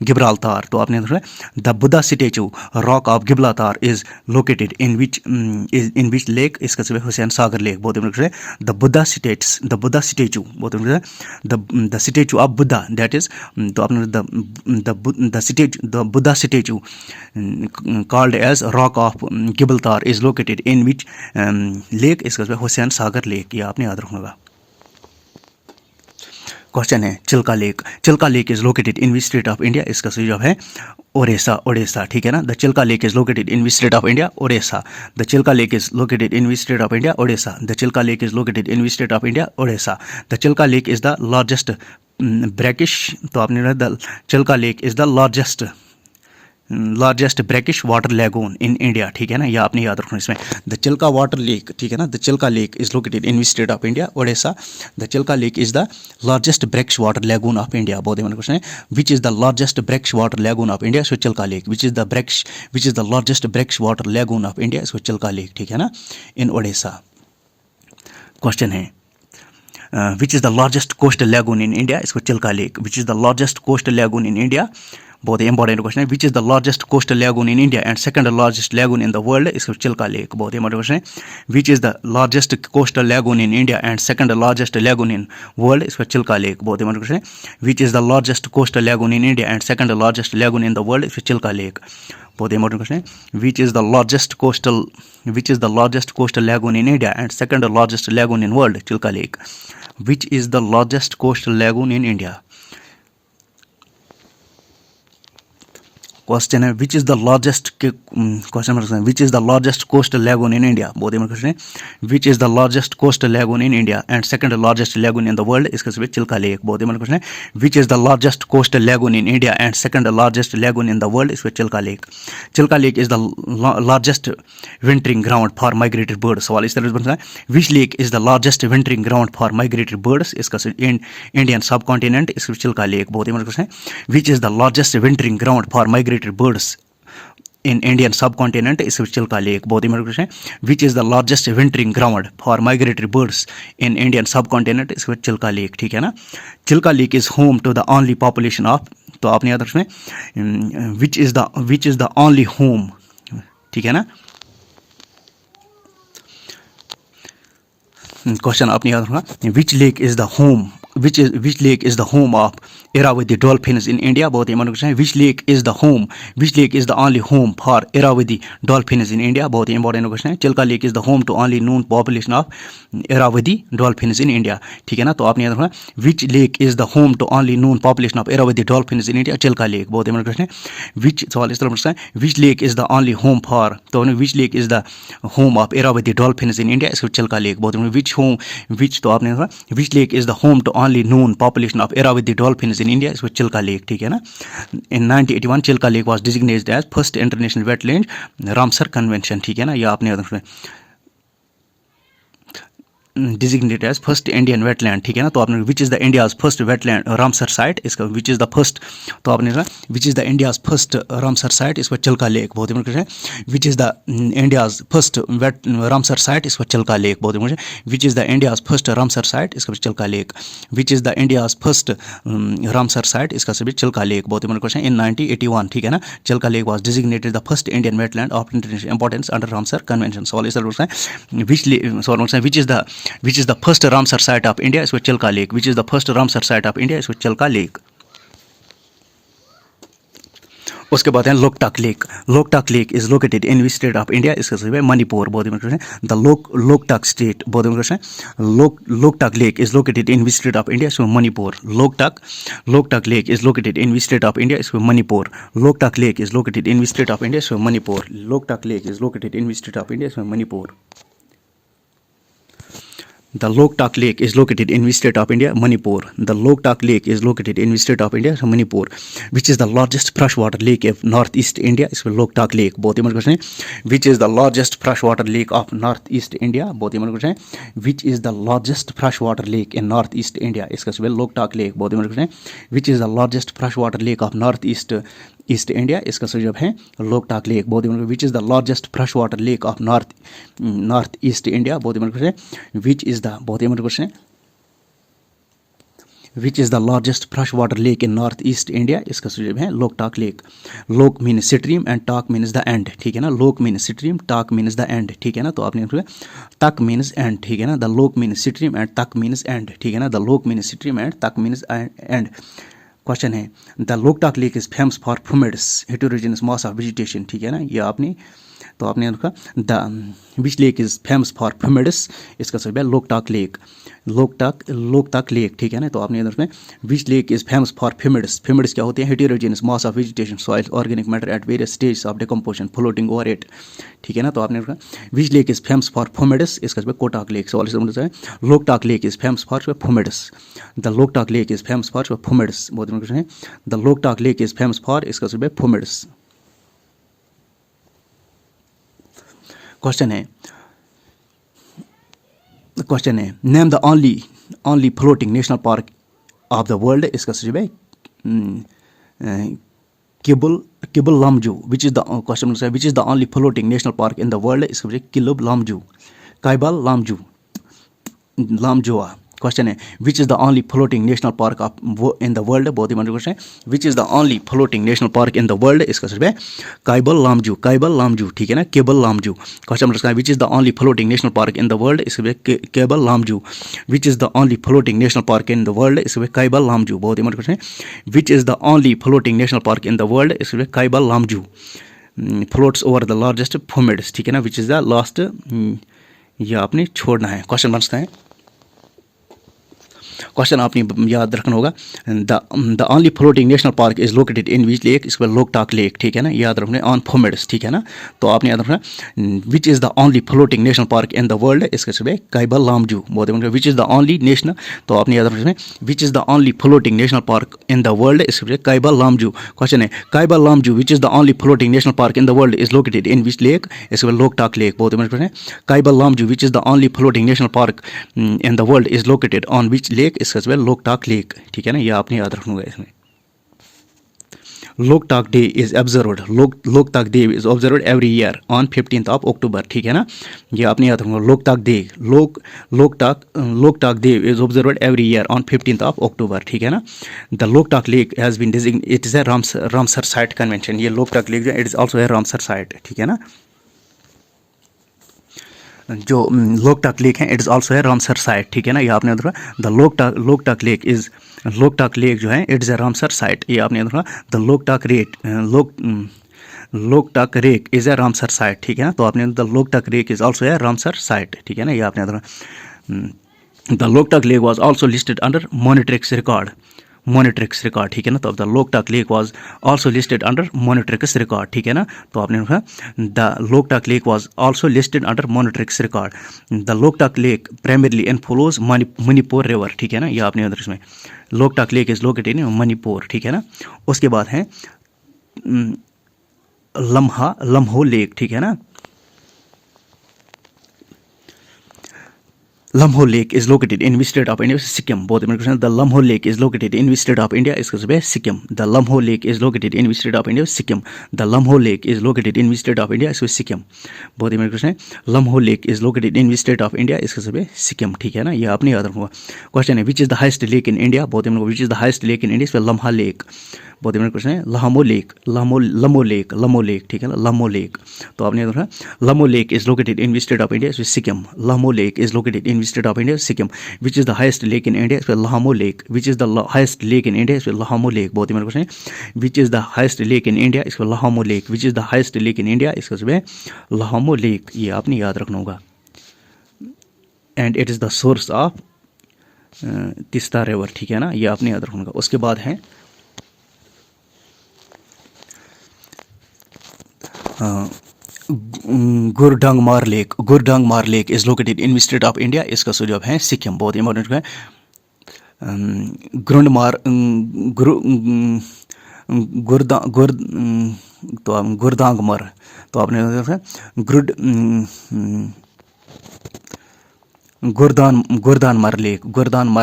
गिब्राल्टार, तो आपने देखा the Buddha statue rock of Gibraltar is located in which lake, इसका जो है हुसैन सागर लेक, बहुत द बुद्धा स्टैचू, बहुत the statue of Buddha, that is, तो आपने the Buddha statue called as rock of Gibraltar is located in which lake, इसका जो है हुसैन सागर लेक, ये आपने याद रखना होगा। क्वेश्चन है, Chilka lake is located in which state of India, इसका सही जवाब है ओडिशा, ठीक है ना। The Chilika lake is located in which state of India, Odisha. The Chilika lake is located in which state of India, Odisha. The Chilika lake is located in which state of India, Odisha. The Chilika lake is the largest brackish, तो आपने the Chilika lake is the largest brackish water lagoon in India, ठीक है ना। यह आपने याद रखना इसमें। द चिल्का वाटर लेक, ठीक है ना, the Chilika lake is located in which state of India, Odisha. The Chilika lake is the largest brackish water lagoon of India, बहुत इंपॉर्टेंट क्वेश्चन है, which is the largest brackish water lagoon of India, so Chilika lake. Which is the largest brackish water lagoon of India, so Chilika lake, ठीक है ना, इन ओडिशा। क्वेश्चन है, which is the largest coastal lagoon in India, इसको Chilika lake. Which is the largest coastal lagoon in India, बहुत ही इंपॉर्टेंट क्वेश्चन है, which is the largest coastal lagoon in India and second largest lagoon in the world, इसको चिल्का लेक, बहुत ही इंपॉर्टेंट क्वेश्चन है, which is the largest coastal lagoon in India and second largest lagoon in world, इसको चिल्का लेक, बहुत ही इंपॉर्टेंट क्वेश्चन है, which is the largest coastal lagoon in India and second largest lagoon in the world, इसको चिल्का लेक, बहुत ही इंपॉर्टेंट क्वेश्चन है, which is the largest coastal lagoon in India and second largest lagoon in world, Chilika lake. Which is the largest coastal lagoon in India. Question है which is the largest question which is the largest coastal lagoon in India, बहुत ही क्वेश्चन है। Which is the largest coastal lagoon in India and second largest lagoon in the world, इसका सभी चिल्का लेक, बहुत ही क्वेश्चन है। Which is the largest coastal lagoon in India and second largest lagoon in the world, इसमें Chilika lake. Chilika lake is the largest wintering ground for migrated birds, सवाल इस तरह से बनता है। Which lake is the largest wintering ground for migrated birds, इसका इंडियन सब कॉन्टिनेंट, इसमें चिल्का लेक, बहुत ही क्वेश्चन है। Which is the largest wintering ground for migrated birds in Indian subcontinent, इसमें चिल्का लेक, बहुत ही क्वेश्चन है। Which is the largest wintering ground for migratory birds in Indian subcontinent, इसमें चिल्का लेक, ठीक है ना। Chilika lake is home to the only population of, तो आपने याद रखना है which is the only home, ठीक है ना। क्वेश्चन आपने याद रखना which lake is the home which lake is the home of Irrawaddy dolphins in India, बहुत ही क्वेश्चन है। which lake is the only home for Irrawaddy dolphins in India, बहुत ही इंपॉर्टेंट क्वेश्चन है। Chilka lake is the home to only known population of Irrawaddy dolphins in India, ठीक है ना। तो आपने याद रखना which lake is the home to only known population of Irrawaddy dolphins in India, Chilika lake, बहुत ही क्वेश्चन है। which सवाल इस तरह पूछता है which lake is the only home for, तो which lake is the home of Irrawaddy dolphins in India, इसको चिल्का लेक, बहुत which तो आपने which lake is the home to only known population of Irrawaddy dolphins in India, इसको चिल्का लेक, ठीक है ना। In 1981 Chilika lake was designated as first international wetland Ramsar convention, ठीक है ना। यह आपने designated as first Indian wetland, ठीक है ना। तो आपने which is the India's first wetland Ramsar site, इसका which is the first, तो आपने which is the India's first Ramsar site, इसको चिल्का लेक, बहुत ही मुश्किल है। which is the India's first Ramsar site, इसको चिल्का लेक, बहुत ही मुश्किल है। which is the India's first Ramsar site, इसका Chilika lake. which is the India's first Ramsar site, इसका सभी चिल्का लेक, बहुत ही मुश्किल है। in 1981, ठीक है ना, Chilika lake was designated the first Indian wetland of international importance under Ramsar convention. सवाल इस तरह है which is the first Ramsar site of India, इसको Chilika lake. which is the first Ramsar site of India, इसको चिल्का लेक। उसके बाद है Loktak lake. Loktak lake is located in which state of India, इसका सही है मणिपुर, बहुत ही क्वेश्चन है। द लोकटाक स्टेट, बहुत ही क्वेश्चन है। Loktak lake is located in which state of India, इसमें Manipur. Loktak lake is located in which state of India, इसमें Manipur. Loktak lake is located in which state of India, इसमें Manipur. Loktak lake is located in which state of India, इसमें Manipur. The Loktak Lake is located in which state of India? Manipur. The Loktak Lake is located in which state of India? Manipur. Which is the largest freshwater lake of Northeast India? इसमें Loktak Lake, बहुत ही मस्त क्वेश्चन है। Which is the largest freshwater lake of Northeast India? बहुत ही मस्त क्वेश्चन है। Which is the largest freshwater lake in Northeast India? इसका सही है Loktak Lake, बहुत ही मस्त क्वेश्चन है। Which is the largest freshwater lake of Northeast India? इसका सही जवाब है लोकटाक लेक, बहुत ही मस्त। Which is the largest freshwater lake of Northeast India? बहुत ही मस्त क्वेश्चन है। Which is the, बहुत ही मस्त क्वेश्चन है। Which is the largest freshwater lake in Northeast India? इसका सुझाव है Loktak lake. Lok means stream and tak means the end, ठीक है ना। Lok means stream, tak means the end, ठीक है ना। तो आपने तक मीन्स एंड, ठीक है ना। The lok means stream and tak means end, ठीक है ना। The lok means stream and tak means end. Question है the Loktak lake is famous for phumdis heterogeneous mass of vegetation, ठीक है ना। ये आपने तो आपने रखा the which lake is famous for phumdis, इसका सही है लोकटाक लेक। लोकटाक लेक, ठीक है ना। तो आपने रखना which lake is famous for phumdis. Phumdis क्या होते हैं? Heterogeneous mass of vegetation, soil, organic matter at various stage of decomposition floating over it, ठीक है ना। तो आपने रखा which lake is famous for phumdis, इसका सही है कोटाक लेक। सवाल से Loktak lake is famous for phumdis. The Loktak lake is famous for phumdis, बहुत क्वेश्चन है। The Loktak lake is famous for, इसका सही है फुमिड्स। क्वेश्चन है name the only floating national park of the world, इसका सही है Keibul Lamjao. Which is the question which is the only floating national park in the world, इसका सही है किलब लामजू, काइबल लामजू, लामजोआ। क्वेश्चन है which is the only floating national park of in the world, बहुत ही क्वेश्चन है। Which is the only floating national park in the world, इसका सही है काइबल लामजू, ठीक है ना। Keibul Lamjao. Question number which is the only floating national park in the world, इसका Keibul Lamjao. Which is the only floating national park in the world, इसका काइबल लामजू, बहुत ही क्वेश्चन है। Which is the only floating national park in the world, इसका Keibul लामजू। Floats over the largest फुमिड्स, ठीक है ना। विच इज द लास्ट, यह आपने छोड़ना है। क्वेश्चन बनता है क्वेश्चन आपने याद रखना होगा, the only floating national park is located in which lake, इसके बाद लोकटाक लेक, ठीक है ना, याद रखना ऑन फोमेड्स, ठीक है ना। तो आपने याद रखना which is the only floating national park in the world, इसका सब है कैबल लामजू, बहुत which is the only national, तो आपने याद रखना which is the only floating national park in the world, इसका है कैबल लामजू। क्वेश्चन है Keibul Lamjao which is the only floating national park in the world is located in which lake, इसके बाद लोकटाक लेक, बहुत है Keibul Lamjao which is the only floating national park in the world is located on which lake, इसका सब है लोकटाक लेक, ठीक है ना, ये आपने याद रखना होगा इसमें। Loktak day is observed, Loktak day is observed every year on 15th of October, ठीक है ना, ये आपने याद रखना। Loktak day Loktak day is observed every year on 15th of October, ठीक है ना। The Loktak lake has been designated, it is a Ramsar site convention, ये लोकटाक लेक जो it is also a Ramsar site, ठीक है ना। जो लोकटाक लेक है इट इज़ ऑल्सो है रामसर साइट, ठीक है ना, ये आपने देखा। द लोकटाक लेक जो है it is a Ramsar site, ये आपने देखा। The Loktak lake is a Ramsar site, ठीक है ना, तो आपने the Loktak lake is also a Ramsar site, ठीक है ना, ये आपने देखा। The Loktak lake was also listed under Montreux record, ठीक है ना। तो the Loktak lake was also listed under Montreux record, ठीक है ना। तो आपने देखा the Loktak lake was also listed under Montreux record. The Loktak lake primarily inflows Manipur river, ठीक है ना, ये आपने इसमें Loktak lake is located in Manipur, ठीक है ना। उसके बाद है लम्हो लेक, ठीक है ना। Lhamo lake is located in which state of India, Sikkim, बहुत important question. The Lhamo lake is located in which state of India, इसका जवाब है Sikkim. The Lhamo lake is located in which state of India, Sikkim. The Lhamo lake is located in which state of India, इसका सिक्किम, बहुत इंपॉर्टेंट क्वेश्चन है। Lhamo lake is located in which state of India, इसका जवाब है सिक्किम, ठीक है ना, ये आपने याद रखूंगा। क्वेश्चन है which is the highest lake in India, बहुत important, which is the highest lake in India, इसमें लम्हा लेक, बहुत इंपॉर्टेंट क्वेश्चन है। लमो लेक, ठीक है ना, लमो लेक। तो आपने देखा Lhamo lake is located in which state of India, इसमें Sikkim. Lhamo lake is located in which state of India, Sikkim. Which is the highest lake in India, इसमें Lhamo lake. Which is the highest lake in India, इसमें लहामो लेक, बहुत इंपॉर्टेंट क्वेश्चन है। Which is the highest lake in India, इसमें Lhamo lake. Which is the highest lake in India, इसका जवाब है लहामो लेक, ये आपने याद रखना होगा। And it is the source of Teesta river, ठीक है ना, ये आपने याद रखना होगा। उसके बाद है Gurudongmar lake is located in state of India, इसका सुझाव है सिक्किम, बहुत इंपॉर्टेंट है। गुरदांगमर, तो आपने Gurudongmar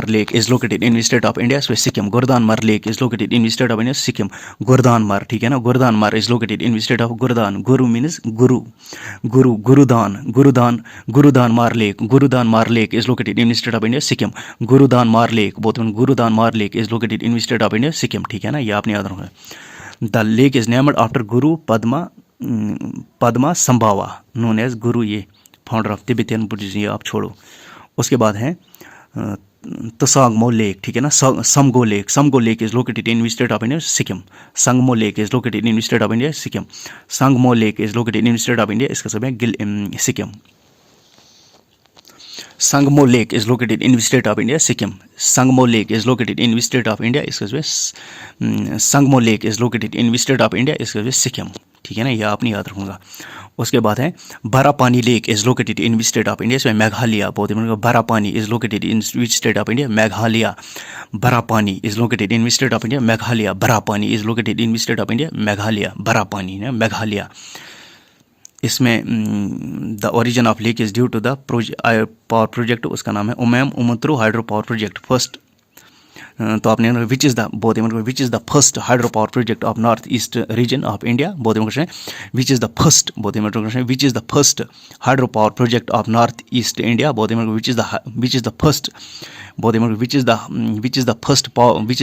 lake is located in state of India, Sikkim. Gurudongmar lake is located in state of India, Sikkim. Gurudongmar, ठीक है ना, Gurudongmar is located in state of गुरदान। Guru means Gurudongmar lake is located in state of India, Sikkim. Gurudongmar lake is located in state of India, Sikkim, ठीक है ना, ये आपने याद रखना है। The lake is named after Guru Padma संभावा, known as गुरु, ये फाउंडर ऑफ तिब्बतियन बुद्धिज्म, ये आप छोड़ो। उसके बाद है तसांगमो लेक, ठीक है ना, Tsomgo lake is located in state of India, Sikkim. Tsomgo lake is located in state of India, Sikkim. Tsomgo lake is located in state of India, इसका सब है Sikkim. Tsomgo lake is located in state of India, Sikkim. Tsomgo lake is located in state of India, इसका जो है Tsomgo lake is located in state of India, इसका जो है सिक्किम, ठीक है ना, यह आपने याद रखूंगा। उसके बाद है Barapani lake is located in which state of India, इसमें मेघालय, बहुत important. Barapani is located in which state of India, Meghalaya. Barapani is located in which state of India, Meghalaya. Barapani is located in which state of India, Meghalaya. Barapani ना, मेघालय। इसमें the origin of lake is due to the power project, उसका नाम है Umiam Umtru hydro power project, first. तो आपने विच इज़ द, बहुत important, which is the first hydro power project of north east region of India, बहुत इंपॉर्टेंट है। विच इज़ द फर्स्ट, बहुत इंपॉर्टेंट है, which is the first hydro power project of north east India, बहुत important. Which is the first, बहुत important, which is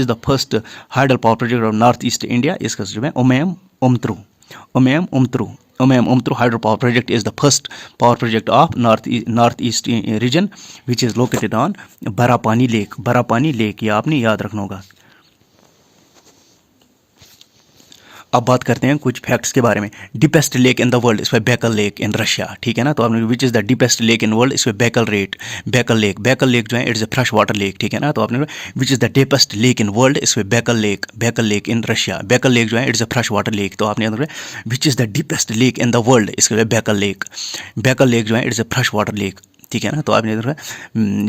the first hydro power project of north east India, इसका जो है Umiam Umtru hydro power project is the first power project of northeast region which is located on Barapani lake, ये आपने याद रखना होगा। अब बात करते हैं कुछ फैक्ट्स के बारे में। Deepest lake in the world, इस पर बैकल लेक इन रशिया, ठीक है ना। तो आपने which is the deepest lake in world, इस पर बैकल लेक जो है it's a fresh water lake, ठीक है ना। तो आपने which is the deepest lake in world, इस पर Baikal lake in Russia, Baikal lake जो है it's a fresh water lake. तो आपने which is the deepest lake in the world, इसके बैकल लेक जो है it's a fresh water lake, ठीक है ना। तो आपने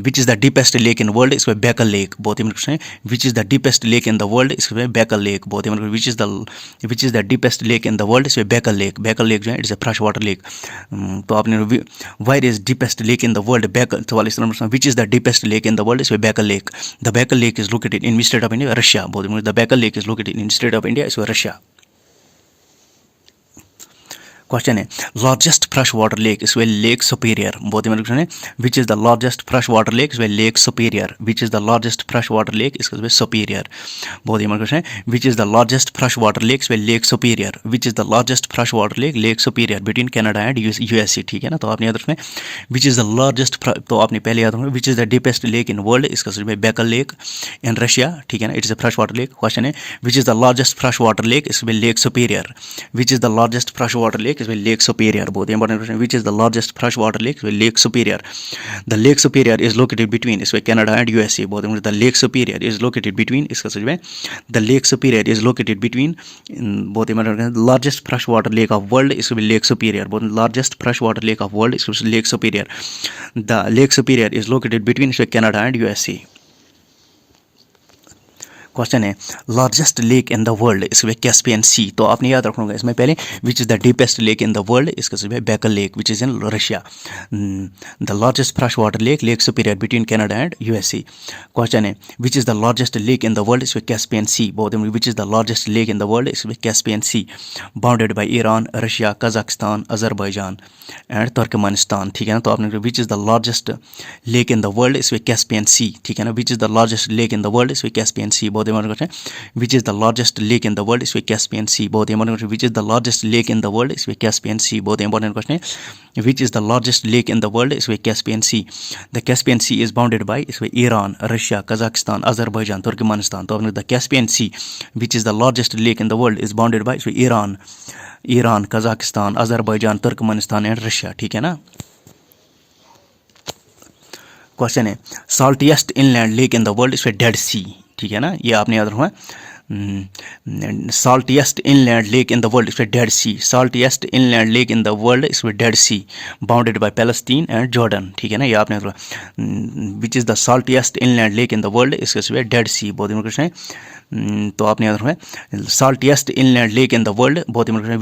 which is the deepest lake in world, इसमें बैकल लेक, बहुत ही क्वेश्चन है। Which is the deepest lake in the world, इसमें बैकल लेक, बहुत ही which is the deepest lake in the world, इसमें बैकल लेक जो है it's a fresh water lake. तो आपने where is deepest lake in the world, Baikal, 44 number, which is the deepest lake in the world, इसमें Baikal lake. The Baikal lake is located in state of India, Russia, बहुत the Baikal lake is located in state of India, इसमें रशिया। क्वेश्चन है लार्जेस्ट फ्रेश वाटर लेक, इसमें लेक सुपीरियर, बहुत ही क्वेश्चन है। Which is the largest fresh water lake, इसमें Lake Superior, which is the largest fresh water lake, इसमें सुपीरियर, बहुत ही क्वेश्चन है। Which is the largest fresh water lake, इसमें Lake Superior, which is the largest fresh water lake, Lake Superior between Canada and USA, ठीक है ना। तो आपने याद रखना है विच इज़ द लार्जेस्ट, तो आपने पहले याद रखना which is the deepest lake in world, इसका सही में बैकल लेक इन रशिया, ठीक है ना, it's a fresh water lake. Question है which is the largest fresh water lake, इसमें Lake Superior, which is the largest fresh water lake, इसमें लेक सुपीरियर, बहुत important question. Which is the largest fresh water lake, Lake Superior, the Lake Superior is located between, इसमें कनाडा एंड यूएसए, बहुत important. The Lake Superior is located between, इसका सही में the Lake Superior is located between, बहुत important. Largest fresh water lake of world, इसमें लेक सुपीरियर, बहुत largest fresh water lake of world, इसमें Lake Superior, the Lake Superior is located between, इसमें कनाडा एंड यूएसए। क्वेश्चन है largest lake in the world, इसमें कैस्पियन सी, तो आपने याद रखना होगा इसमें पहले which is the deepest lake in the world, इसका सही है Baikal lake which is in Russia. The largest fresh water lake, Lake Superior between Canada and USA. Question है which is the largest lake in the world, इसमें कैस्पियन सी, बहुत which is the largest lake in the world, इसमें Caspian Sea, bounded by Iran, Russia, Kazakhstan, Azerbaijan and Turkmenistan, ठीक है ना। तो आपने which is the largest lake in the world, इसमें कैस्पियन सी, ठीक है ना। Which is the largest lake in the world, इसमें कैस्पियन सी, बहुत important question. Which is the largest lake in the world, इसमें कैस्पियन सी, बहुत important question. Which is the largest lake in the world, इसमें कैस्पियन सी, बहुत इंपॉर्टेंट क्वेश्चन है। Which is the largest lake in the world, इसमें Caspian Sea, the Caspian Sea is bounded by, इसमें Iran, Russia, Kazakhstan, Azerbaijan, Turkmenistan. तो आपने the Caspian Sea which is the largest lake in the world is bounded by, इसमें Iran, Kazakhstan, Azerbaijan, Turkmenistan and Russia, ठीक है ना। क्वेश्चन है saltiest inland lake in the world, इसमें डेड सी, ठीक है ना, ये आपने याद रखना। Saltiest inland lake in the world, इसमें Dead Sea, saltiest inland lake in the world, इसमें Dead Sea, bounded by Palestine and Jordan, ठीक है ना, ये आपने याद रखना। Which is the saltiest inland lake in the world, इसके डेड सी, बहुत इंपॉर्टेंट क्वेश्चन है। तो आपने याद रखना saltiest inland lake in the world, बहुत इंपॉर्टेंट है।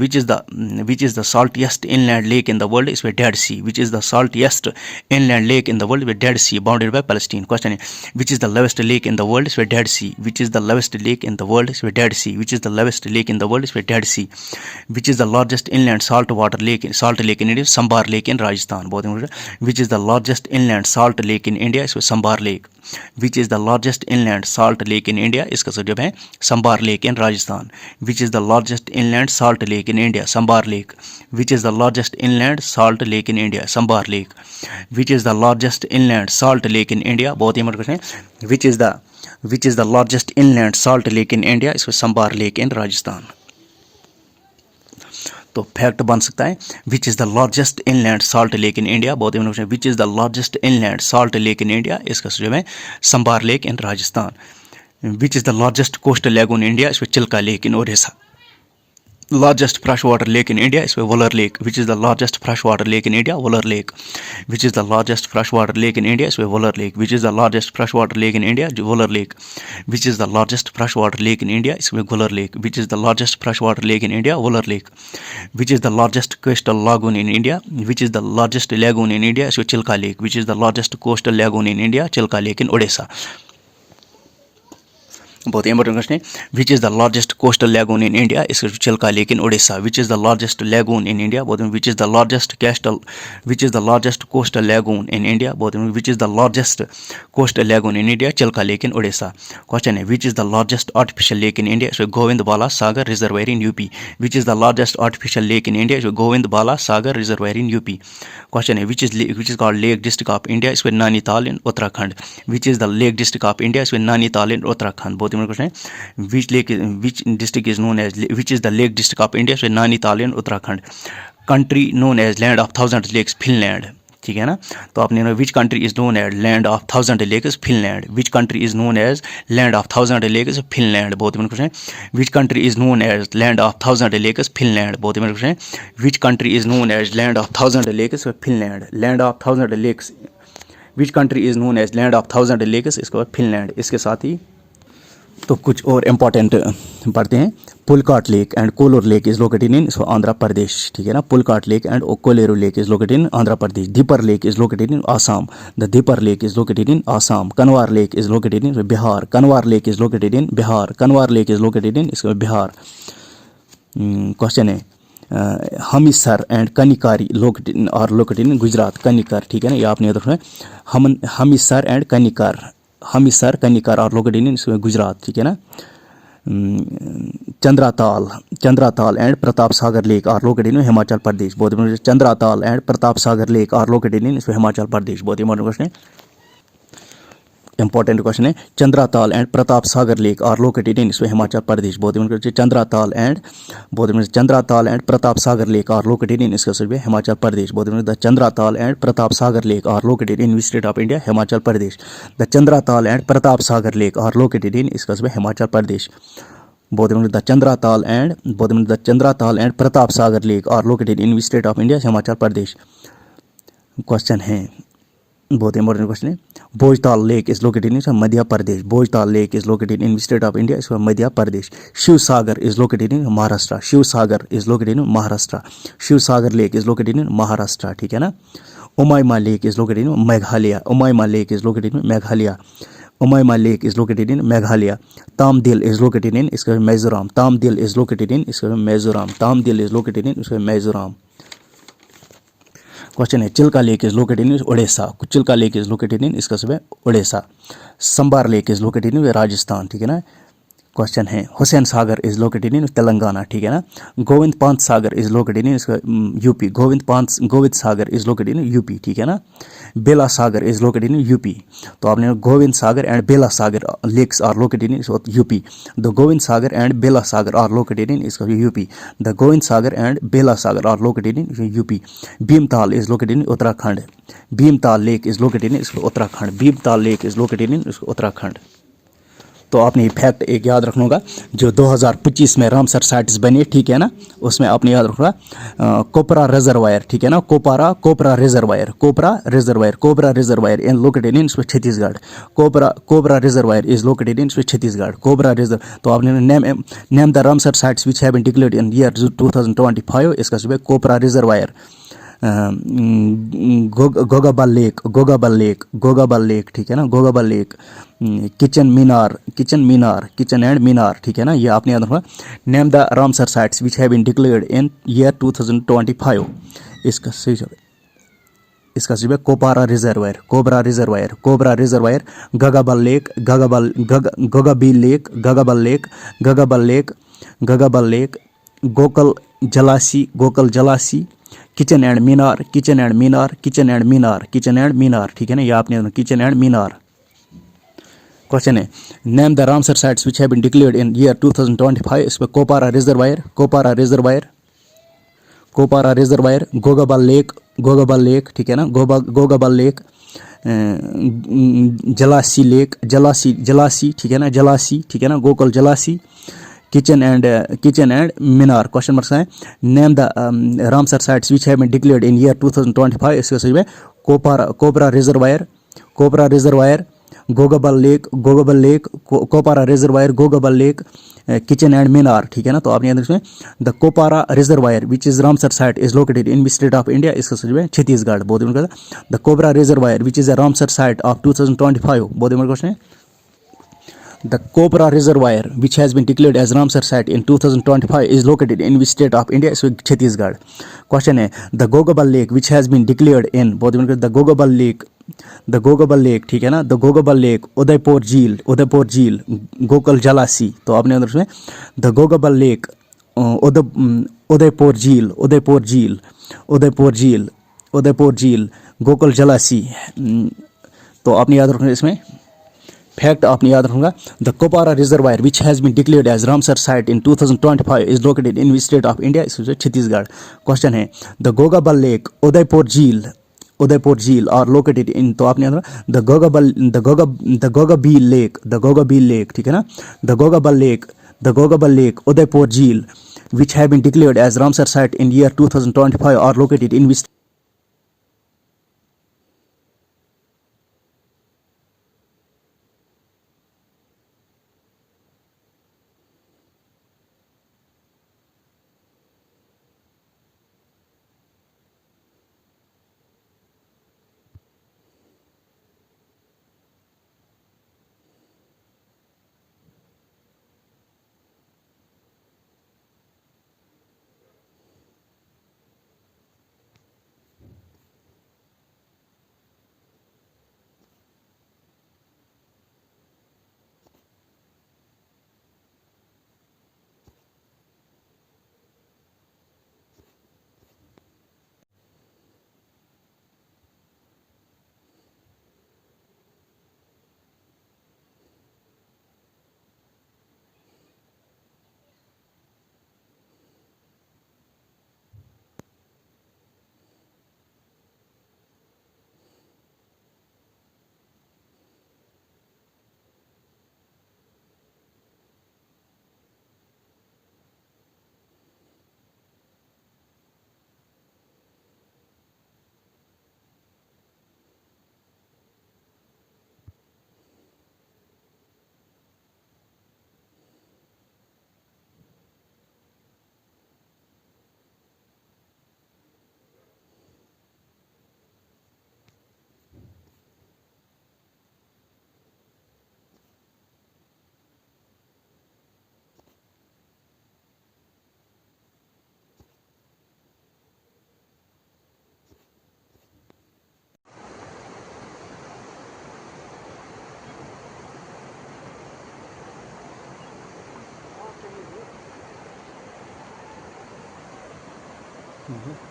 Which is the saltiest inland lake in the world, इसमें Dead Sea, which is the saltiest inland lake in the world with Dead Sea, bounded by Palestine. Question है which is the lowest lake in the world, इसमें Dead Sea, which is the lowest lake in the world, इसमें Dead Sea, which is the lowest lake in the world, इसमें Dead Sea, which is the largest inland salt water lake, salt lake in India, Sambhar lake in Rajasthan, बहुत important. Which is the largest inland salt lake in India, इसमें Sambhar lake, which is the largest inland salt lake in India, इसका जवाब है Sambhar lake in Rajasthan. Which is the largest inland salt lake in India, Sambhar lake, which is the largest inland salt lake in India, Sambhar lake, which is the largest inland salt lake in India, बहुत ही इंपॉर्टेंट क्वेश्चन है। Which is the largest inland salt lake in India, इसमें संबार लेक इन राजस्थान। तो फैक्ट बन सकता है which is the largest inland salt lake in India, बहुत ही important, which is the largest inland salt lake in India, इसका जवाब है Sambhar lake in Rajasthan. Which is the largest coastal lake in India, इसमें Chilika lake in Odisha. Largest fresh water lake in India, इसमें Wular lake, which is the largest fresh water lake in India, Wular lake, which is the largest fresh water lake in India, इसमें Wular lake, which is the largest fresh water lake in India, Wular lake, which is the largest fresh water lake in India, इसमें Wular lake, which is the largest fresh water lake in India, Wular lake, which is the largest coastal lagoon in India, which is the largest lagoon in India, इसमें Chilika lake, which is the largest coastal lagoon in India, Chilika lake in Odisha. बहुत इंपॉर्टेंट क्वेश्चन है which is the largest coastal lagoon in India, इसका Chilika lake in Odisha. Which is the largest lagoon in India, बहुत which is the largest coastal lagoon in India, बहुत which is the largest coastal lagoon in India, Chilika lake in Odisha. Question है which is the largest artificial lake in India, इसमें गोविंद बाला Sagar reservoir in UP, which is the largest artificial lake in India, इसमें गोविंद बाला Sagar reservoir in UP. Question है which is called lake district of India, इसमें Nainital in Uttarakhand, which is the lake district of India, इसमें नैनीताल इन उत्तराखंड, बहुत बहुत इंपॉर्टेंट क्वेश्चन है, which district is known as, which is the lake district of India, so Nainital in Uttarakhand. Country known as land of 1000 lakes, Finland, ठीक है ना। तो आपने which country is known as land of 1000 lakes, Finland. Which country is known as land of 1000 lakes, Finland, बहुत इंपॉर्टेंट क्वेश्चन है। Which country is known as land of 1000 lakes, Finland, बहुत इंपॉर्टेंट क्वेश्चन है। Which country is known as land of 1000 lakes, Finland, land of 1000 lakes, which country is known as land of 1000 lakes, इसके बाद फिनलैंड। इसके साथ ही तो कुछ और इम्पॉर्टेंट पढ़ते हैं। Pulicat lake and Kolleru lake is located in Andhra Pradesh, ठीक है ना। Pulicat lake and Kolleru lake is located in Andhra Pradesh. Deepor lake is located in Assam, the Deepor lake is located in Assam. Kanwar lake is located in Bihar, Kanwar lake is located in Bihar, Kanwar lake is located in इसका बिहार। क्वेश्चन है Hamirsar and Kankaria located in Gujarat, Kankaria, ठीक है ना, ये आपने याद रखना है। हमिसर एंड कनिकर, हमिसर कनिकर और लोकेटेड इन गुजरात, ठीक है ना। Chandratal and Pratap Sagar lake are located in Himachal Pradesh, बहुत important. Chandratal and Pratap Sagar lake are located in Himachal Pradesh, बहुत इंपॉर्टेंट क्वेश्चन है। इंपॉर्टेंट क्वेश्चन है, Chandratal and Pratap Sagar lake are located in Himachal Pradesh, बहुत important. Chandratal and Pratap Sagar lake are located in इसका हिमाचल प्रदेश, बहुत important. The Chandratal and Pratap Sagar lake are located in state of India, Himachal Pradesh. The Chandratal and Pratap Sagar lake are located in इसका हिमाचल प्रदेश, बहुत important. The Chandratal and Pratap Sagar lake are located in state of India, Himachal Pradesh. Question है, बहुत इंपॉर्टेंट क्वेश्चन है। Bhojtal lake is located in Madhya Pradesh, Bhojtal lake is located in state of India, इसका Madhya Pradesh. Shivsagar is located in Maharashtra, Shivsagar is located in Maharashtra, Shivsagar lake is located in Maharashtra, ठीक है ना। Umiam lake is located in Meghalaya, Umiam lake is located in Meghalaya, Umiam lake is located in Meghalaya. Tamdil is located in इसका Mizoram, Tamdil is located in इसका Mizoram, Tamdil is located in इसका मिजोरम। क्वेश्चन है, Chilka lake is located in Orissa, Chilka lake is located in इसका सब है Orissa. Sambhar lake is located in Rajasthan, ठीक है ना। क्वेश्चन है, Hussain Sagar is located in Telangana, ठीक है ना। गोविंद पांच सागर इज लोकेटेड इन इसका UP, Govind Sagar is located in UP, ठीक है ना। Bela Sagar is located in UP, तो आपने Govind Sagar and Bela Sagar lakes are located in UP. The Govind Sagar and Bela Sagar are located in इसका UP, the Govind Sagar and Bela Sagar are located in UP. Bhimtal is located in Uttarakhand, Bhimtal lake is located in इसका Uttarakhand, Bhimtal lake is located in इसका उत्तराखंड। तो आपने ये फैक्ट एक याद रखना होगा, जो 2025 में रामसर साइट्स बने, ठीक है ना, उसमें आपने याद रखना कोपरा रिजर्वायर, ठीक है ना, Kopra reservoir in located in Chhattisgarh, Kopra reservoir is located in Chhattisgarh, Kopra reserve. तो आपने name the Ramsar sites which have been declared in year 2025, इसका जो है कोपरा रिजर्वायर, गोगाबल लेक, ठीक है ना, गोगाबल लेक, किचन एंड मीनार, ठीक है ना, ये आपने याद रखना। Name the Ramsar sites which have been declared in year 2025, इसका जो है Kopra reservoir, Gogabil lake, Gokul Jalashay, Khichan and Menar, ठीक है ना, ये आपने किचन एंड मीनार। क्वेश्चन है, name the Ramsar sites which have been declared in year 2025, इस पर कोपरा रिजर्वायर, गोगाबल लेक, ठीक है ना, गोगाबल लेक, जलासी, ठीक है ना, ठीक है ना, Gokul Jalashay, Khichan and Menar. Question marks है, name the Ramsar sites which have been declared in year 2025, इसका सही है Kopra reservoir, Gogabil lake, Kopra reservoir, Gogabil lake, Khichan and Menar, ठीक है ना। तो आपने याद रखना, the Kopra reservoir which is Ramsar site is located in state of India, इसका सही है छत्तीसगढ़, बहुत important. The Kopra reservoir which is a Ramsar site of 2025, बहुत इंपॉर्टेंट क्वेश्चन है। The Copra Reservoir, which has been declared as Ramsar Site in 2025, is located in which state of India? So Chhattisgarh. Question है, the Gogabal Lake, which has been declared in, बहुत इंपॉर्टेंट, the Gogabal Lake, ठीक है ना, the Gogabal Lake, उदयपुर झील, गोकल जलासी। तो आपने अंदर सुने, the Gogabal Lake, उदयपुर झील, गोकल जलासी। तो आपने याद रखना इसमें फैक्ट आपने याद रखूंगा, the Kopra reservoir which has been declared as Ramsar site in 2025 is located in which state of India, इसमें छत्तीसगढ़। क्वेश्चन है द गोगाबल लेक, उदयपुर झील आर लोकेटेड इन, तो आपने याद रखा द गोगाबील लेक, ठीक है ना, द गोगाबल लेक उदयपुर झील which have been declared as Ramsar site in year 2025 are located in which?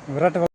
Virat